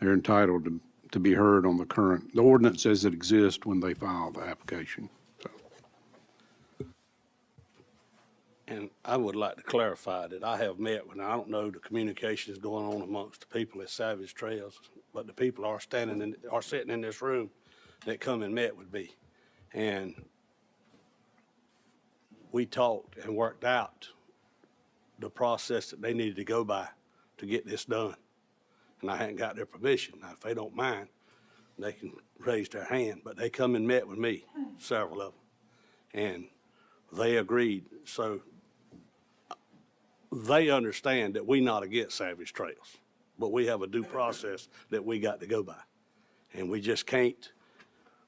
They're entitled to be heard on the ordinance as it exists when they file the application. So. And I would like to clarify that I have met with, I don't know the communications going on amongst the people at Savage Trails, but the people are sitting in this room that come and met with me. And we talked and worked out the process that they needed to go by to get this done. And I hadn't got their permission. Now, if they don't mind, they can raise their hand, but they come and met with me, several of them. And They agreed, so they understand that we not against Savage Trails, but we have a due process that we got to go by. And we just can't,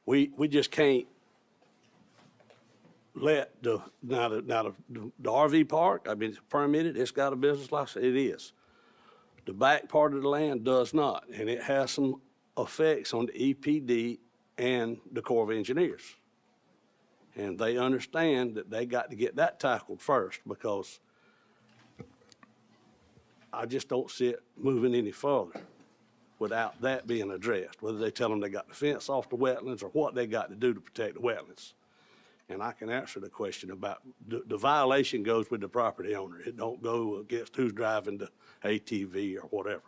we just can't let the RV park, I mean, it's permitted, it's got a business license, it is. The back part of the land does not, and it has some effects on the EPD and the Corps of Engineers. And they understand that they got to get that tackled first, because I just don't see it moving any further without that being addressed, whether they tell them they got to fence off the wetlands or what they got to do to protect the wetlands. And I can answer the question about, the violation goes with the property owner. It don't go against who's driving the ATV or whatever.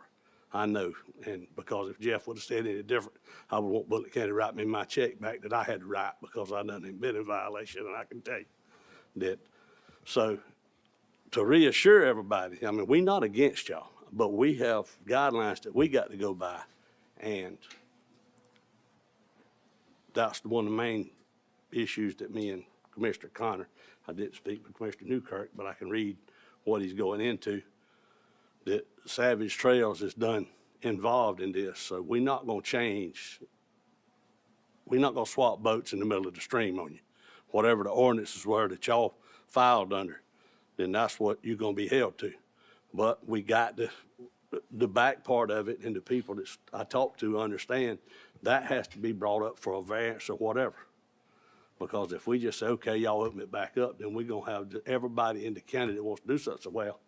I know, and because if Jeff would have said any different, I would want Bullitt County to write me my check back that I had to write, because I done been in violation, and I can tell you that. So to reassure everybody, I mean, we not against y'all, but we have guidelines that we got to go by, and that's one of the main issues that me and Commissioner Connor, I didn't speak with Commissioner Newkirk, but I can read what he's going into, that Savage Trails is done involved in this. So we're not gonna change, we're not gonna swap boats in the middle of the stream on you. Whatever the ordinances were that y'all filed under, then that's what you're gonna be held to. But we got the back part of it, and the people that I talked to understand that has to be brought up for a variance or whatever. Because if we just say, okay, y'all open it back up, then we're gonna have everybody in the county that wants to do something. Well,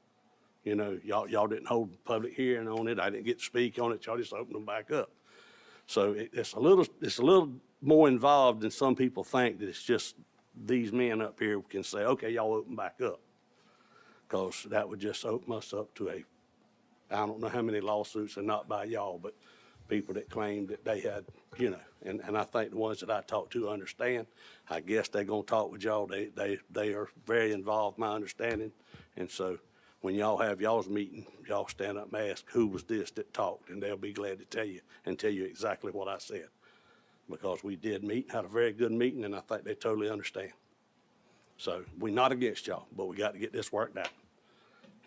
you know, y'all didn't hold a public hearing on it. I didn't get to speak on it. Y'all just opened them back up. So it's a little more involved than some people think, that it's just these men up here can say, okay, y'all open back up. Because that would just open us up to I don't know how many lawsuits, and not by y'all, but people that claimed that they had, you know, and I think the ones that I talked to understand. I guess they're gonna talk with y'all. They are very involved, my understanding. And so when y'all have y'all's meeting, y'all stand up and ask, who was this that talked? And they'll be glad to tell you, and tell you exactly what I said. Because we did meet, had a very good meeting, and I think they totally understand. So we're not against y'all, but we got to get this worked out.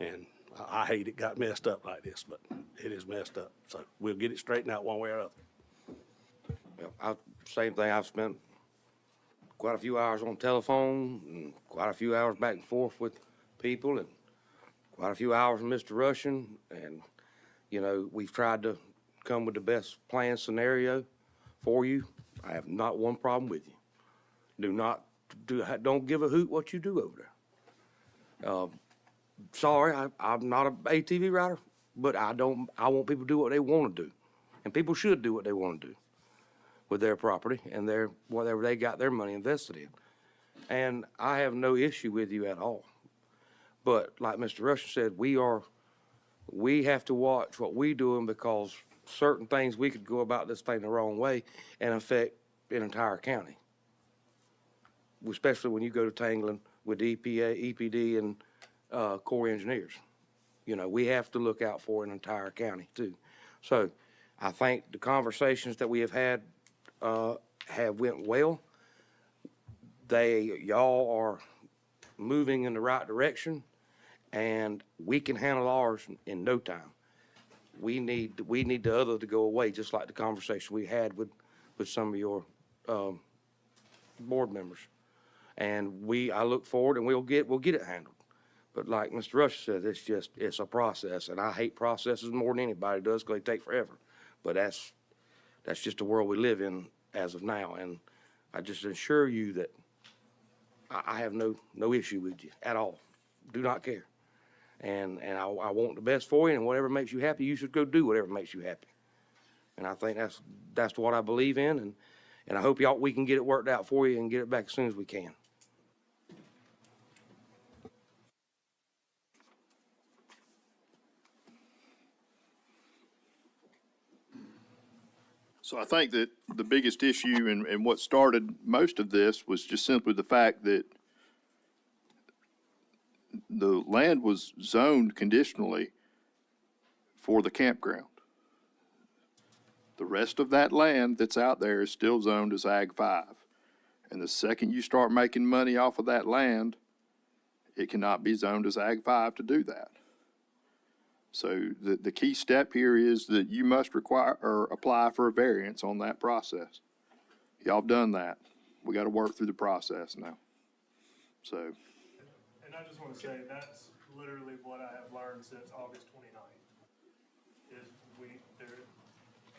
And I hate it got messed up like this, but it is messed up. So we'll get it straightened out one way or other. Well, same thing. I've spent quite a few hours on telephone, and quite a few hours back and forth with people, and quite a few hours with Mr. Russian. And, you know, we've tried to come with the best plan scenario for you. I have not one problem with you. Don't give a hoot what you do over there. Sorry, I'm not an ATV rider, but I want people to do what they want to do. And people should do what they want to do with their property and whatever they got their money invested in. And I have no issue with you at all. But like Mr. Russian said, we have to watch what we doing, because certain things we could go about this thing the wrong way and affect an entire county. Especially when you go to tangling with EPA, EPD, and Corps of Engineers. You know, we have to look out for an entire county too. So I think the conversations that we have had have went well. Y'all are moving in the right direction, and we can handle ours in no time. We need the other to go away, just like the conversation we had with some of your board members. And I look forward, and we'll get it handled. But like Mr. Rush said, it's a process, and I hate processes more than anybody does, because they take forever. But that's just the world we live in as of now, and I just assure you that I have no issue with you at all. Do not care. And I want the best for you, and whatever makes you happy, you should go do whatever makes you happy. And I think that's what I believe in, and I hope we can get it worked out for you and get it back as soon as we can. So I think that the biggest issue and what started most of this was just simply the fact that the land was zoned conditionally for the campground. The rest of that land that's out there is still zoned as Ag 5. And the second you start making money off of that land, it cannot be zoned as Ag 5 to do that. So the key step here is that you must require or apply for a variance on that process. Y'all have done that. We got to work through the process now. So, And I just want to say, that's literally what I have learned since August 29th. Is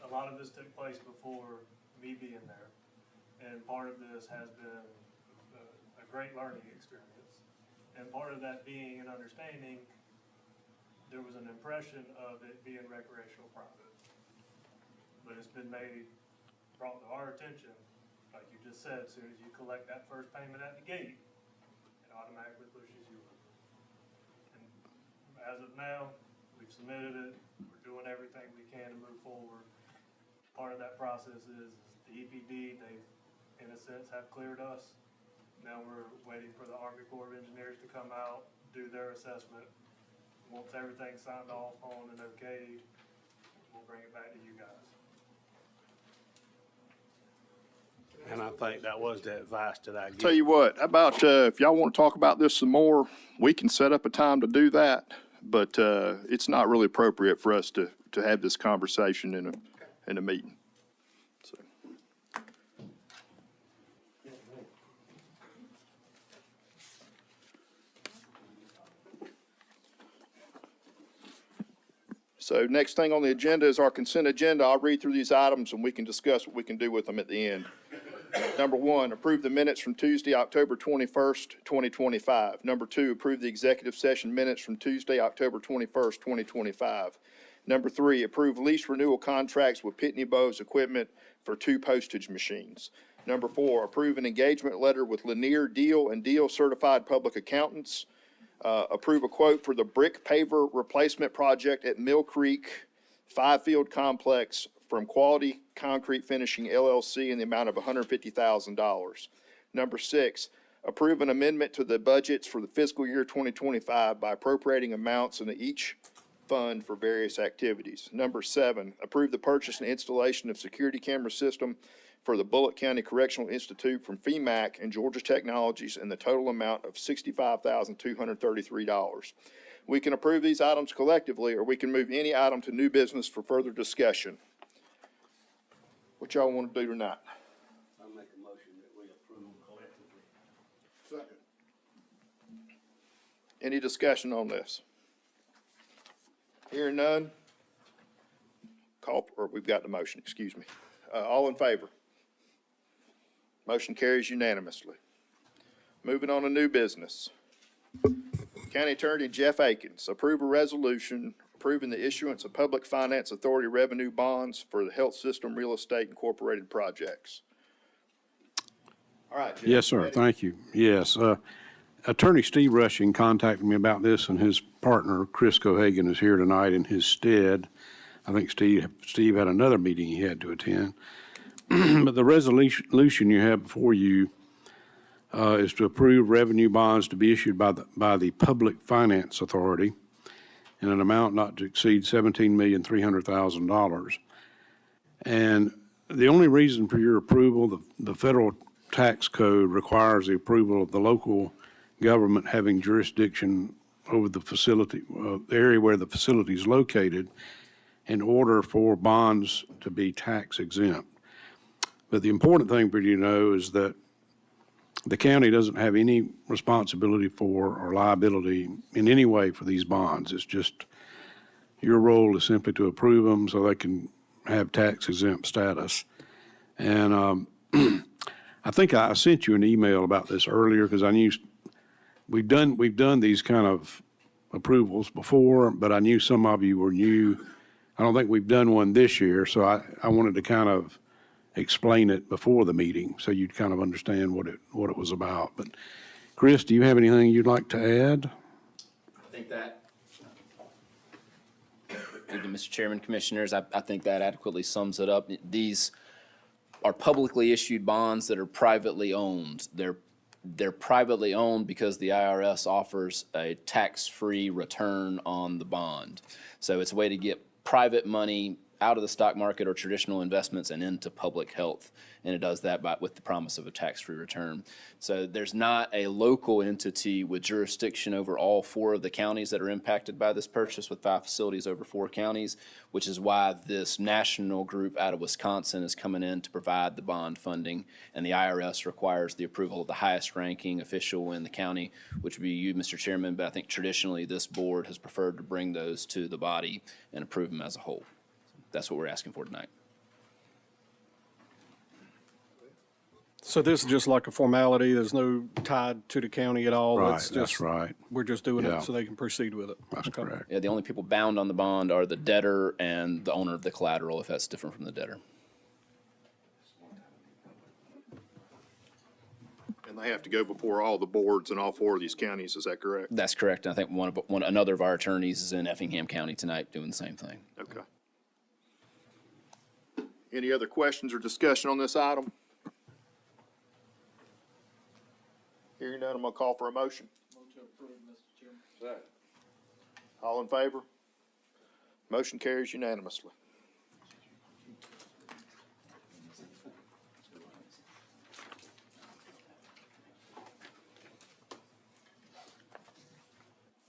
a lot of this took place before me being there. And part of this has been a great learning experience. And part of that being an understanding, there was an impression of it being recreational property. But it's been brought to our attention, like you just said, as soon as you collect that first payment at the gate, it automatically pushes you over. And as of now, we've submitted it, we're doing everything we can to move forward. Part of that process is the EPD, they, in a sense, have cleared us. Now we're waiting for the Army Corps of Engineers to come out, do their assessment. Once everything's signed off on and okayed, we'll bring it back to you guys. And I think that was the advice that I gave. tell you what, how about, if y'all want to talk about this some more, we can set up a time to do that. But, it's not really appropriate for us to have this conversation in a meeting. So. So next thing on the agenda is our consent agenda. I'll read through these items and we can discuss what we can do with them at the end. Number one, approve the minutes from Tuesday, October 21st, 2025. Number two, approve the executive session minutes from Tuesday, October 21st, 2025. Number three, approve lease renewal contracts with Pitney Bowes Equipment for 2 postage machines. Number four, approve an engagement letter with Lanier Deal and Deal Certified Public Accountants. Approve a quote for the brick paver replacement project at Mill Creek 5-field complex from Quality Concrete Finishing LLC in the amount of $150,000. Number six, approve an amendment to the budgets for the fiscal year 2025 by appropriating amounts in each fund for various activities. Number seven, approve the purchase and installation of security camera system for the Bullitt County Correctional Institute from FEMAC and Georgia Technologies in the total amount of $65,233. We can approve these items collectively, or we can move any item to new business for further discussion. What y'all want to do tonight? I'll make a motion that we approve collectively. Second. Any discussion on this? Hearing none? We've got the motion, excuse me. All in favor? Motion carries unanimously. Moving on to new business. County Attorney Jeff Akins, approve a resolution approving the issuance of Public Finance Authority revenue bonds for the Health System Real Estate Incorporated projects. All right. Jeff, Yes, sir. ready? Thank you. Yes. Attorney Steve Rushing contacted me about this, and his partner, Chris Cohagen, is here tonight in his stead. I think Steve had another meeting he had to attend. But the resolution you have before you is to approve revenue bonds to be issued by the Public Finance Authority in an amount not to exceed $17,300,000. And the only reason for your approval, the federal tax code requires the approval of the local government having jurisdiction over the facility, the area where the facility is located, in order for bonds to be tax exempt. But the important thing for you to know is that the county doesn't have any responsibility for or liability in any way for these bonds. It's just your role is simply to approve them so they can have tax exempt status. And I think I sent you an email about this earlier because I knew we've done these kind of approvals before, but I knew some of you were new. I don't think we've done one this year, so I wanted to kind of explain it before the meeting so you'd kind of understand what it was about. But Chris, do you have anything you'd like to add? I think that, thank you, Mr. Chairman, Commissioners, I think that adequately sums it up. These are publicly issued bonds that are privately owned. They're privately owned because the IRS offers a tax-free return on the bond. So it's a way to get private money out of the stock market or traditional investments and into public health. And it does that with the promise of a tax-free return. So there's not a local entity with jurisdiction over all 4 of the counties that are impacted by this purchase, with 5 facilities over 4 counties, which is why this national group out of Wisconsin is coming in to provide the bond funding. And the IRS requires the approval of the highest ranking official in the county, which would be you, Mr. Chairman. But I think traditionally this board has preferred to bring those to the body and approve them as a whole. That's what we're asking for tonight. So this is just like a formality, there's no tied to the county at all? Right, It's that's just- right. We're just doing Yeah. it so they can proceed with it? That's Okay. correct. Yeah, the only people bound on the bond are the debtor and the owner of the collateral, if that's different from the debtor. And they have to go before all the boards in all 4 of these counties, is that correct? That's correct. I think another of our attorneys is in Effingham County tonight doing the same thing. Okay. Any other questions or discussion on this item? Hearing none, I'm gonna call for a motion. All in favor? Motion carries unanimously.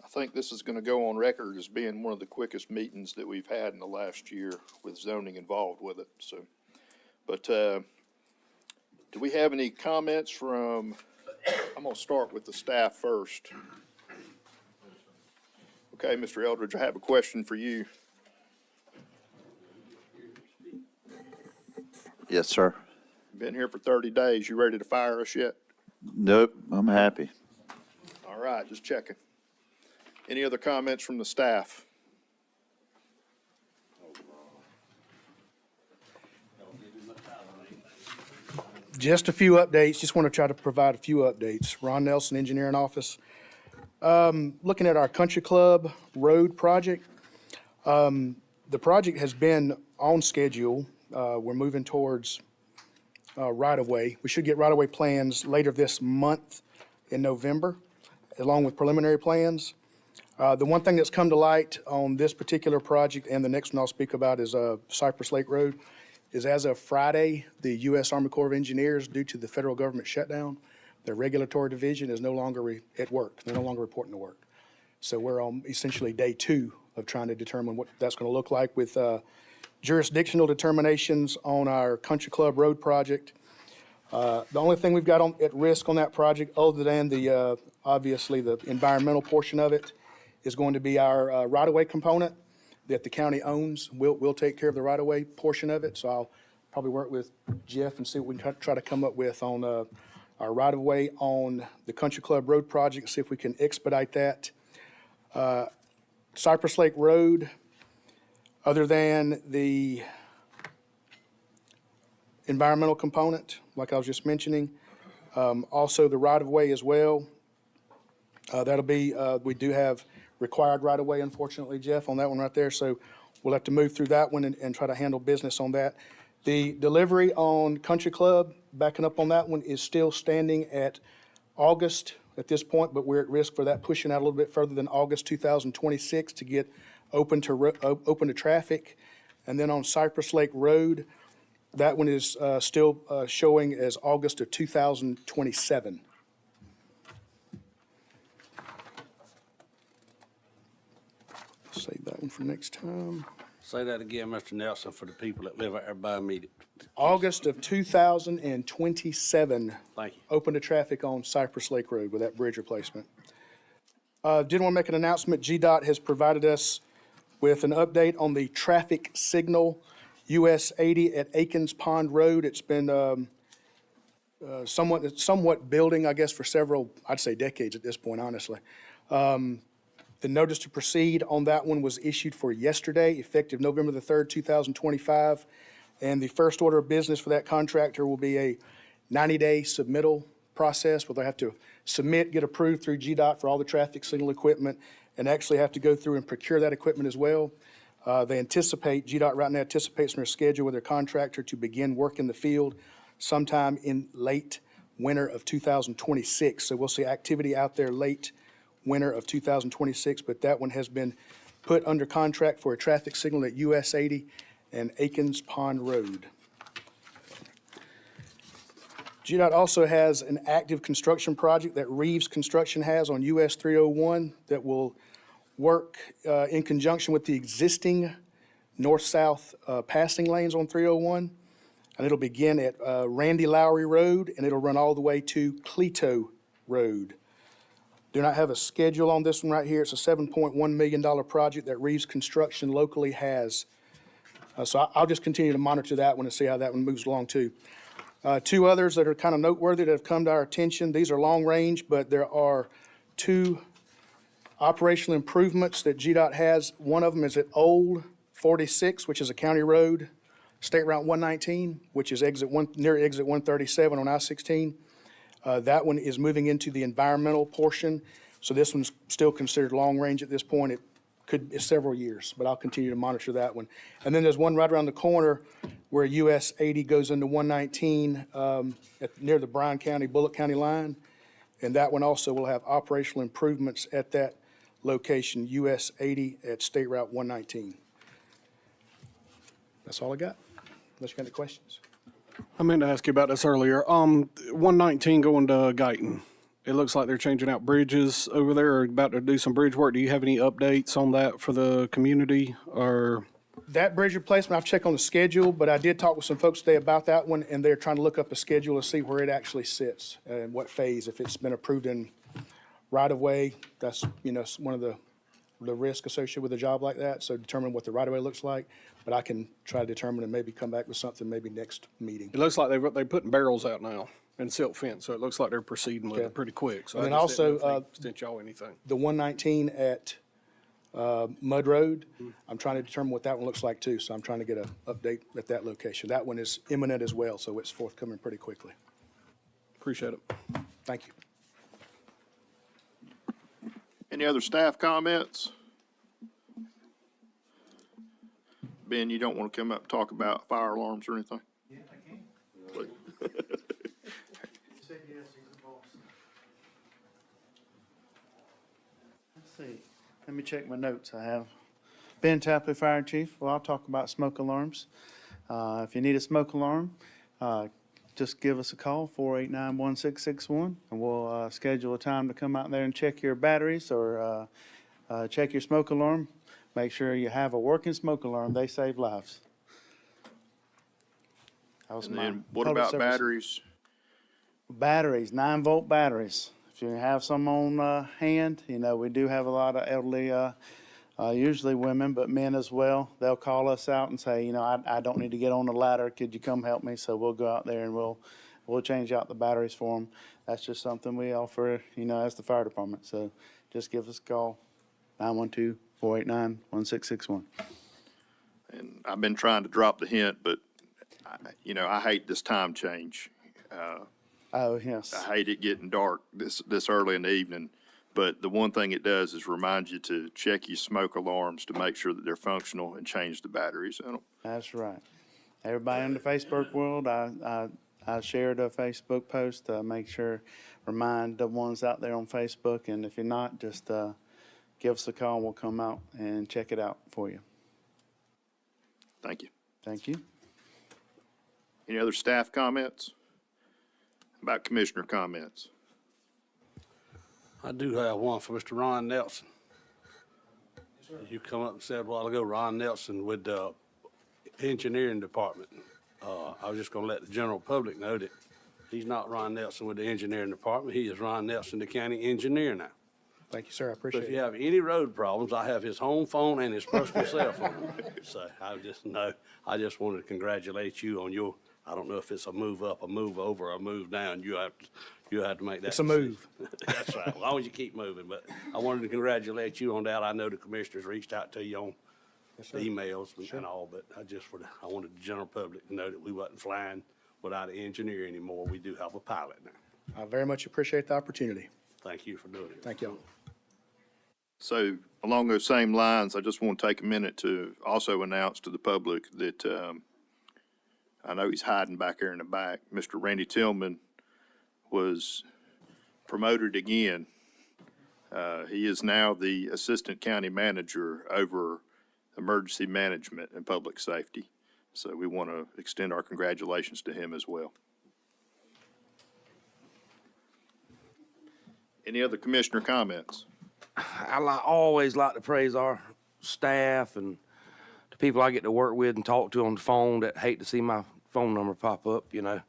I think this is gonna go on record as being one of the quickest meetings that we've had in the last year with zoning involved with it, so. But, do we have any comments from, I'm gonna start with the staff first. Okay, Mr. Eldridge, I have a question for you. Yes, sir. Been here for 30 days. You ready to fire us yet? Nope, I'm happy. All right, just checking. Any other comments from the staff? Just a few updates. Just want to try to provide a few updates. Ron Nelson, Engineering Office. Looking at our Country Club Road project, the project has been on schedule. We're moving towards right-of-way. We should get right-of-way plans later this month in November, along with preliminary plans. The one thing that's come to light on this particular project and the next one I'll speak about is Cypress Lake Road, is as of Friday, the U.S. Army Corps of Engineers, due to the federal government shutdown, their regulatory division is no longer at work. They're no longer reporting to work. So we're on essentially day 2 of trying to determine what that's going to look like with jurisdictional determinations on our Country Club Road project. The only thing we've got at risk on that project, other than the obviously the environmental portion of it, is going to be our right-of-way component that the county owns. We'll take care of the right-of-way portion of it. So I'll probably work with Jeff and see what we can try to come up with on our right-of-way on the Country Club Road project, see if we can expedite that. Cypress Lake Road, other than the environmental component, like I was just mentioning, also the right-of-way as well. That'll be, we do have required right-of-way, unfortunately, Jeff, on that one right there. So we'll have to move through that one and try to handle business on that. The delivery on Country Club, backing up on that one, is still standing at August at this point, but we're at risk for that pushing out a little bit further than August 2026 to get open to traffic. And then on Cypress Lake Road, that one is still showing as August of 2027. Save that one for next time. Say that again, Mr. Nelson, for the people that live out there by me. August of 2027. Thank you. Open to traffic on Cypress Lake Road with that bridge replacement. Did want to make an announcement. GDOT has provided us with an update on the traffic signal US 80 at Akins Pond Road. It's been somewhat building, I guess, for several, I'd say decades at this point, honestly. The notice to proceed on that one was issued for yesterday, effective November the 3rd, 2025. And the first order of business for that contractor will be a 90-day submittal process where they have to submit, get approved through GDOT for all the traffic signal equipment, and actually have to go through and procure that equipment as well. They anticipate, GDOT right now anticipates in their schedule with their contractor to begin work in the field sometime in late winter of 2026. So we'll see activity out there late winter of 2026, but that one has been put under contract for a traffic signal at US 80 and Akins Pond Road. GDOT also has an active construction project that Reeves Construction has on US 301 that will work in conjunction with the existing north-south passing lanes on 301. And it'll begin at Randy Lowry Road, and it'll run all the way to Cleto Road. Do not have a schedule on this one right here. It's a $7.1 million project that Reeves Construction locally has. So I'll just continue to monitor that one and see how that one moves along too. Two others that are kind of noteworthy that have come to our attention. These are long range, but there are two operational improvements that GDOT has. One of them is at Old 46, which is a county road, State Route 119, which is near exit 137 on I-16. That one is moving into the environmental portion, so this one's still considered long range at this point. It's several years, but I'll continue to monitor that one. And then there's one right around the corner where US 80 goes into 119 near the Bryan County, Bullock County line. And that one also will have operational improvements at that location, US 80 at State Route 119. That's all I got, unless you got any questions. I meant to ask you about this earlier. 119 going to Guyton. It looks like they're changing out bridges over there, or about to do some bridge work. Do you have any updates on that for the community, or? That bridge replacement, I've checked on the schedule, but I did talk with some folks today about that one, and they're trying to look up a schedule to see where it actually sits and what phase. If it's been approved in right-of-way, that's, one of the risk associated with a job like that, so determine what the right-of-way looks like. But I can try to determine and maybe come back with something maybe next meeting. It looks like they're putting barrels out now and silt fence, so it looks like they're proceeding with Okay. it pretty quick. So And I then just didn't know also, if they sent y'all anything. The 119 at Mud Road, I'm trying to determine what that one looks like too, so I'm trying to get an update at that location. That one is imminent as well, so it's forthcoming pretty quickly. Appreciate it. Thank you. Any other staff comments? Ben, you don't want to come up and talk about fire alarms or anything? Yeah, I can. Please. Said yes, he's the boss. Let's see, let me check my notes I have. Ben Tapley, Fire Chief. Well, I'll talk about smoke alarms. If you need a smoke alarm, just give us a call, 489-1661, and we'll schedule a time to come out there and check your batteries or check your smoke alarm. Make sure you have a working smoke alarm. They save lives. That was And my then what public about service. batteries? Batteries, 9-volt batteries. If you have some on hand, we do have a lot of elderly, usually women, but men as well. They'll call us out and say, I don't need to get on the ladder. Could you come help me? So we'll go out there and we'll change out the batteries for them. That's just something we offer, as the fire department. So just give us a call, 912-489-1661. And I've been trying to drop the hint, but, I hate this time change. Oh, yes. I hate it getting dark this early in the evening. But the one thing it does is remind you to check your smoke alarms to make sure that they're functional and change the batteries in them. That's right. Everybody in the Facebook world, I shared a Facebook post to make sure, remind the ones out there on Facebook. And if you're not, just give us a call. We'll come out and check it out for you. Thank you. Thank you. Any other staff comments? About commissioner comments? I do have one for Mr. Ron Nelson. You come up and said a while ago, Ron Nelson with the engineering department. I was just gonna let the general public know that he's not Ron Nelson with the engineering department. He is Ron Nelson, the county engineer now. Thank you, sir. I So appreciate if it. you have any road problems, I have his home phone and his personal cell phone. So I just wanted to congratulate you on your, I don't know if it's a move up, a move over, or a move down. You have to make that. It's a move. That's right, as long as you keep moving. But I wanted to congratulate you on that. I know the commissioners reached out to you on emails and all, but I wanted the general public to know that we wasn't flying without an engineer anymore. We do have a pilot now. I very much appreciate the opportunity. Thank you for doing it. Thank you. So along those same lines, I just want to take a minute to also announce to the public that I know he's hiding back there in the back. Mr. Randy Tillman was promoted again. He is now the Assistant County Manager over Emergency Management and Public Safety. So we want to extend our congratulations to him as well. Any other commissioner comments? Always like to praise our staff and the people I get to work with and talk to on the phone that hate to see my phone number pop up, you know,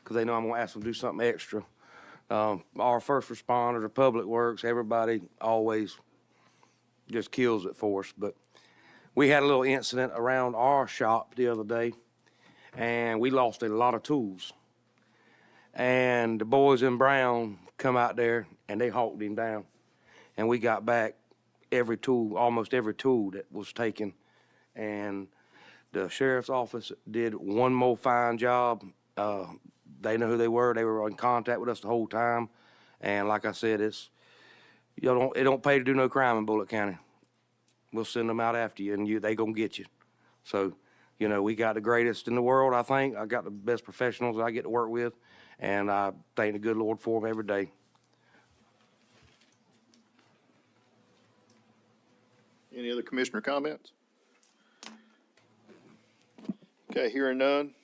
because they know I'm gonna ask them to do something extra. Our first responders, our public works, everybody always just kills it for us. But we had a little incident around our shop the other day, and we lost a lot of tools. And the boys in Brown come out there and they hawked him down. And we got back every tool, almost every tool that was taken. And the sheriff's office did one more fine job. They know who they were. They were in contact with us the whole time. And like I said, it don't pay to do no crime in Bullitt County. We'll send them out after you, and they gonna get you. So, you know, we got the greatest in the world, I think. I got the best professionals I get to work with, and I thank the good Lord for them every day. Any other commissioner comments? Okay, hearing none.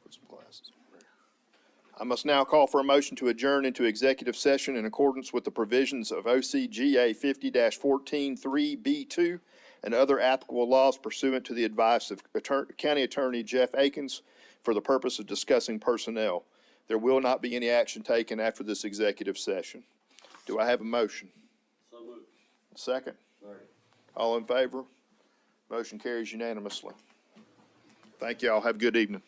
Put some glasses on. I must now call for a motion to adjourn into executive session in accordance with the provisions of OCGA 50-14-3B2 and other applicable laws pursuant to the advice of County Attorney Jeff Akins for the purpose of discussing personnel. There will not be any action taken after this executive session. Do I have a motion? So moved. Second? All in favor? Motion carries unanimously. Thank you all. Have a good evening.